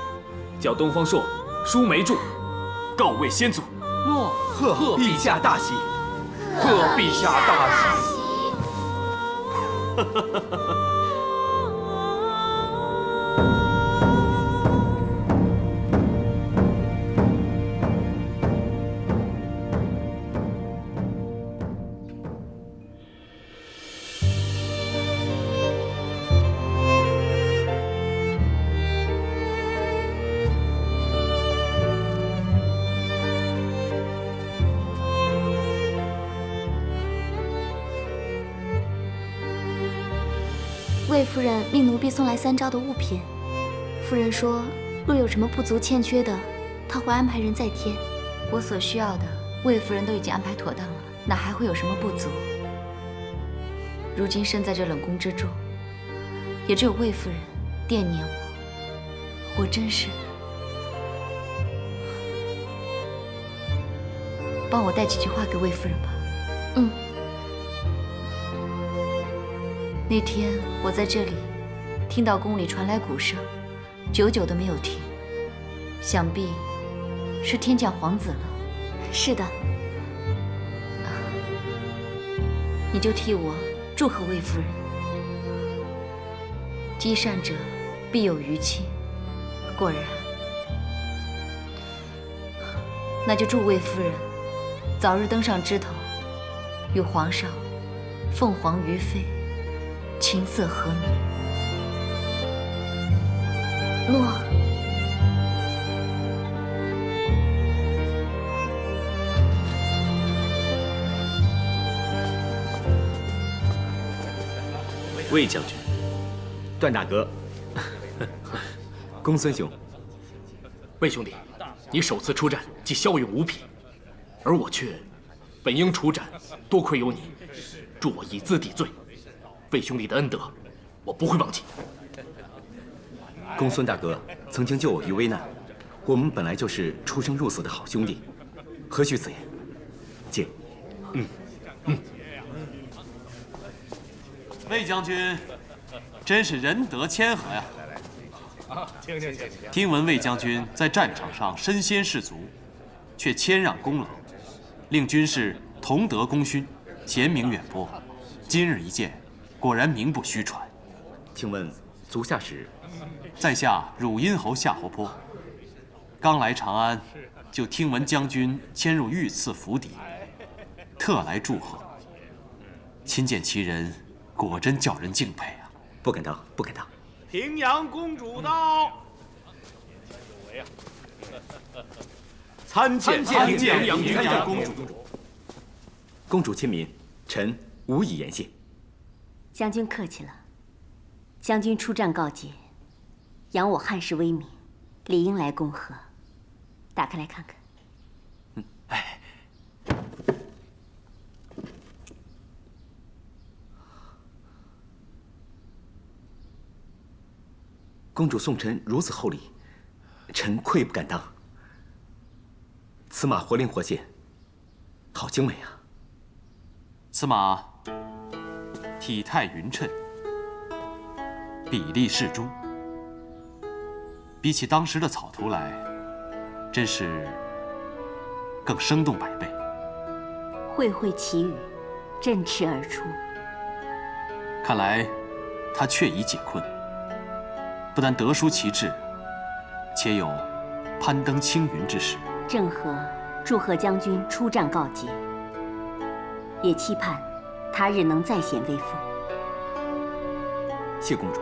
叫东方朔书梅著，告慰先祖。诺，贺陛下大喜。贺陛下大喜。魏夫人命奴婢送来3招的物品。夫人说，若有什么不足欠缺的，她会安排人再添。我所需要的，魏夫人都已经安排妥当了，哪还会有什么不足？如今身在这冷宫之中，也只有魏夫人惦念我，我真是……帮我带几句话给魏夫人吧。嗯。那天我在这里，听到宫里传来鼓声，久久都没有停，想必是天降皇子了。是的。你就替我祝贺魏夫人。积善者必有余庆，果然。那就祝魏夫人早日登上枝头，与皇上凤凰于飞，琴瑟和鸣。诺。魏将军，段大哥，公孙兄，魏兄弟，你首次出战即骁勇无匹，而我却本应出战，多亏有你，助我以资抵罪。魏兄弟的恩德，我不会忘记。公孙大哥曾经救我于危难，我们本来就是出生入死的好兄弟，何须此言？敬。魏将军，真是仁德谦和呀！听闻魏将军在战场上身先士卒，却谦让功劳，令军士同得功勋，贤名远播。今日一见，果然名不虚传。请问足下使？在下汝阴侯夏侯颇。刚来长安，就听闻将军迁入御赐府邸，特来祝贺。亲见其人，果真叫人敬佩啊！不敢当，不敢当。平阳公主到。参见平阳公主。公主亲民，臣无以言谢。将军客气了。将军出战告捷，扬我汉室威名，理应来恭贺。打开来看看。公主送臣如此厚礼，臣愧不敢当。此马活灵活现，好精美啊！此马体态匀称，比例适中，比起当时的草图来，真是更生动百倍。慧慧奇语，振翅而出。看来他确已解困，不但德书其志，且有攀登青云之势。郑和祝贺将军出战告捷，也期盼他日能再显威风。谢公主。